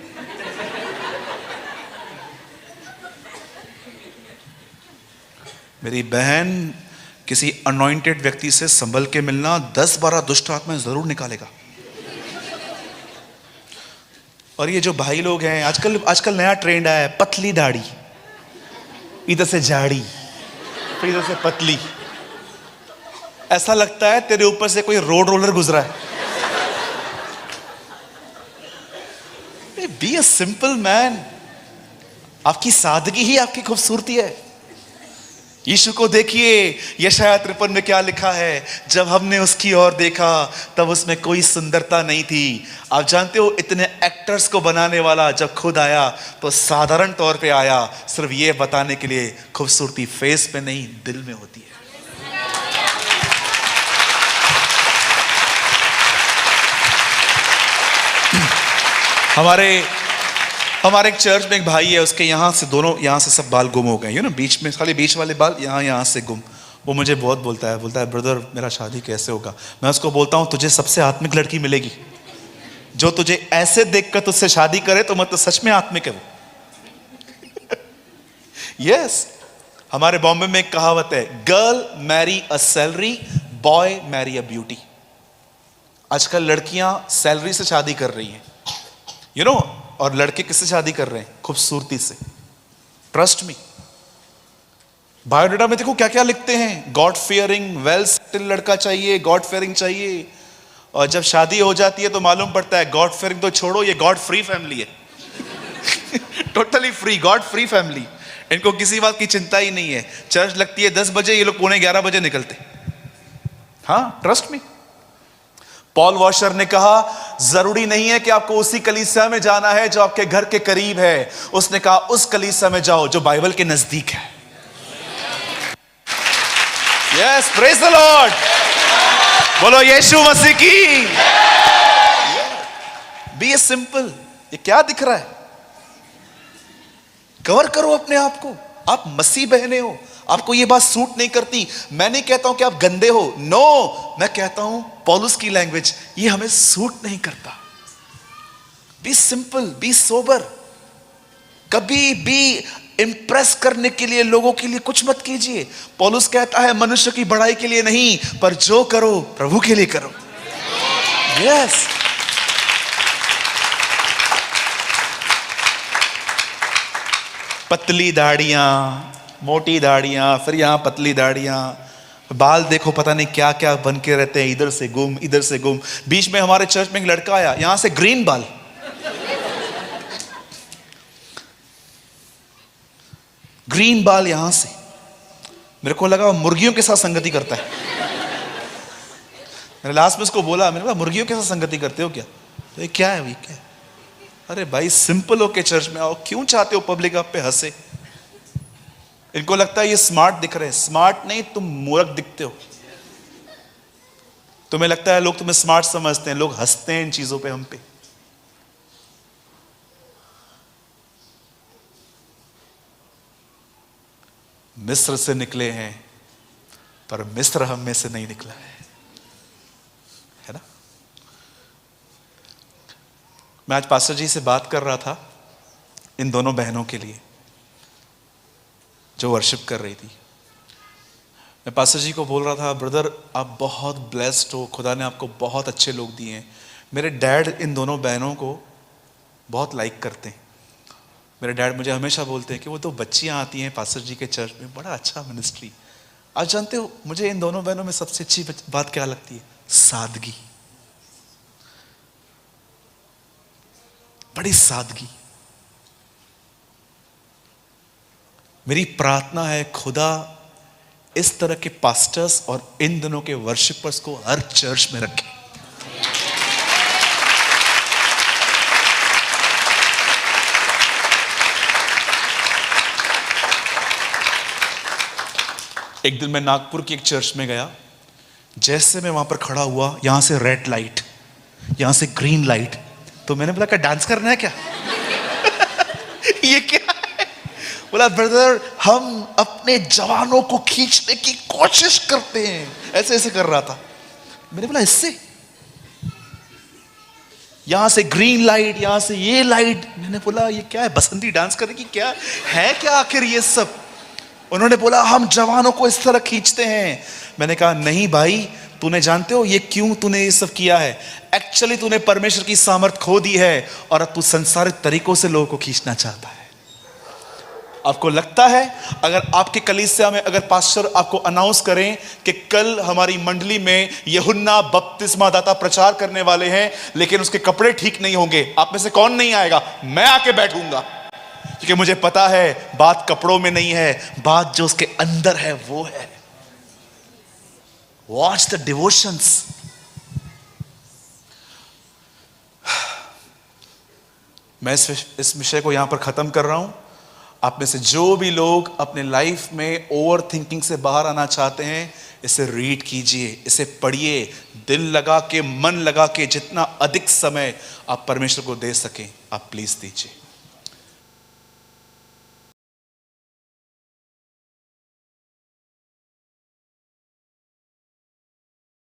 मेरी बहन, किसी अनॉइंटेड व्यक्ति से संभल के मिलना, 10-12 दुष्ट आत्माएं जरूर निकालेगा। और ये जो भाई लोग हैं, आजकल नया ट्रेंड आया है, पतली दाढ़ी, इधर से झाड़ी, फिर इधर से पतली। ऐसा लगता है तेरे ऊपर से कोई रोड रोलर गुजरा है। Be a simple man. आपकी सादगी ही आपकी खूबसूरती है। यीशु को देखिए, यशायाह 53 में क्या लिखा है, जब हमने उसकी ओर देखा तब उसमें कोई सुंदरता नहीं थी। आप जानते हो, इतने एक्टर्स को बनाने वाला जब खुद आया तो साधारण तौर पे आया, सिर्फ ये बताने के लिए खूबसूरती फेस पे नहीं दिल में होती है। हमारे एक चर्च में एक भाई है, उसके यहाँ से सब बाल गुम हो गए, बीच में, खाली बीच वाले बाल यहाँ से गुम। वो मुझे बहुत बोलता है ब्रदर मेरा शादी कैसे होगा। मैं उसको बोलता हूँ तुझे सबसे आत्मिक लड़की मिलेगी, जो तुझे ऐसे देखकर तुझसे शादी करे तो मतलब सच में आत्मिक है वो। यस, हमारे बॉम्बे में एक कहावत है, girl marry a salary, boy marry a beauty. आजकल लड़कियां सैलरी से शादी कर रही हैं, और लड़के किससे शादी कर रहे हैं? खूबसूरती से। Trust me. बायोडाटा में देखो क्या क्या लिखते हैं, गॉड फियरिंग, वेल सेटल लड़का चाहिए, गॉड फियरिंग चाहिए। और जब शादी हो जाती है तो मालूम पड़ता है गॉड फियरिंग तो छोड़ो, ये गॉड फ्री फैमिली है। Totally free, God free family. इनको किसी बात की चिंता ही नहीं है। चर्च लगती है 10 बजे, ये लोग 11:15 बजे निकलते। हाँ, ट्रस्ट मी। पॉल वॉशर ने कहा, जरूरी नहीं है कि आपको उसी कलीसिया में जाना है जो आपके घर के करीब है। उसने कहा उस कलीसिया में जाओ जो बाइबल के नजदीक है। Yes, praise the Lord. बोलो यीशु मसीह की। Be a simple. ये क्या दिख रहा है? कवर करो अपने आप को। आप मसीह बहने हो, आपको ये बात सूट नहीं करती। मैं नहीं कहता हूं कि आप गंदे हो, नो, मैं कहता हूं पौलुस की लैंग्वेज, ये हमें सूट नहीं करता। Be simple, be sober. कभी भी इंप्रेस करने के लिए, लोगों के लिए कुछ मत कीजिए। पौलुस कहता है मनुष्य की बड़ाई के लिए नहीं, पर जो करो प्रभु के लिए करो। यस। पतली दाढ़ियां, मोटी दाढ़ियां, फिर यहां पतली दाढ़ियां, बाल देखो पता नहीं क्या क्या बन के रहते हैं, इधर से गुम इधर से गुम। बीच में हमारे चर्च में एक लड़का आया, यहां से ग्रीन बाल, ग्रीन बाल यहां से। मेरे को लगा मुर्गियों के साथ संगति करता है। मैंने लास्ट में उसको बोला, मैंने कहा मुर्गियों के साथ संगति करते हो क्या? तो ये क्या है भाई, क्या? अरे भाई सिंपल होके चर्च में आओ, क्यों चाहते हो पब्लिक आप पे हंसे? इनको लगता है ये स्मार्ट दिख रहे हैं। स्मार्ट नहीं, तुम मूर्ख दिखते हो। तुम्हें लगता है लोग तुम्हें स्मार्ट समझते हैं, लोग हंसते हैं इन चीजों पे, हम पे। मिस्र से निकले हैं, पर मिस्र हम में से नहीं निकला है ना। मैं आज पास्टर जी से बात कर रहा था इन दोनों बहनों के लिए जो वर्शिप कर रही थी। मैं पास्टर जी को बोल रहा था, ब्रदर आप बहुत ब्लेस्ड हो, खुदा ने आपको बहुत अच्छे लोग दिए हैं। मेरे डैड इन दोनों बहनों को बहुत लाइक करते हैं। मेरे डैड मुझे हमेशा बोलते हैं कि वो तो बच्चियां आती हैं पास्टर जी के चर्च में, बड़ा अच्छा मिनिस्ट्री। आप जानते हो मुझे इन दोनों बहनों में सबसे अच्छी बात क्या लगती है? सादगी, बड़ी सादगी। मेरी प्रार्थना है खुदा इस तरह के पास्टर्स और इन दोनों के वर्शिपर्स को हर चर्च में रखे। एक दिन मैं नागपुर की एक चर्च में गया। जैसे मैं वहां पर खड़ा हुआ, यहां से रेड लाइट, यहां से ग्रीन लाइट, तो मैंने बोला क्या डांस करना है क्या? ये क्या है? बोला ब्रदर हम अपने जवानों को खींचने की कोशिश करते हैं। ऐसे ऐसे कर रहा था। मैंने बोला इससे, यहां से ग्रीन लाइट, यहां से ये लाइट। मैंने बोला ये क्या है, बसंती डांस करने की क्या है क्या आखिर ये सब? उन्होंने बोला हम जवानों को इस तरह खींचते हैं। मैंने कहा नहीं भाई, तूने जानते हो ये क्यों तूने ये सब किया है? एक्चुअली तूने परमेश्वर की सामर्थ खो दी है और अब तू संसारिक तरीकों से लोगों को खींचना चाहता है। आपको लगता है अगर आपके कलीसिया में अगर पास्टर आपको अनाउंस करें कि कल हमारी मंडली में यूहन्ना बपतिस्मा दाता प्रचार करने वाले हैं, लेकिन उसके कपड़े ठीक नहीं होंगे, आप में से कौन नहीं आएगा? मैं आके बैठूंगा, क्योंकि मुझे पता है बात कपड़ों में नहीं है, बात जो उसके अंदर है वो है। Watch the devotions. मैं इस विषय को यहां पर खत्म कर रहा हूं। आप में से जो भी लोग अपने लाइफ में ओवर थिंकिंग से बाहर आना चाहते हैं, इसे रीड कीजिए, इसे पढ़िए, दिल लगा के, मन लगा के, जितना अधिक समय आप परमेश्वर को दे सकें आप प्लीज दीजिए।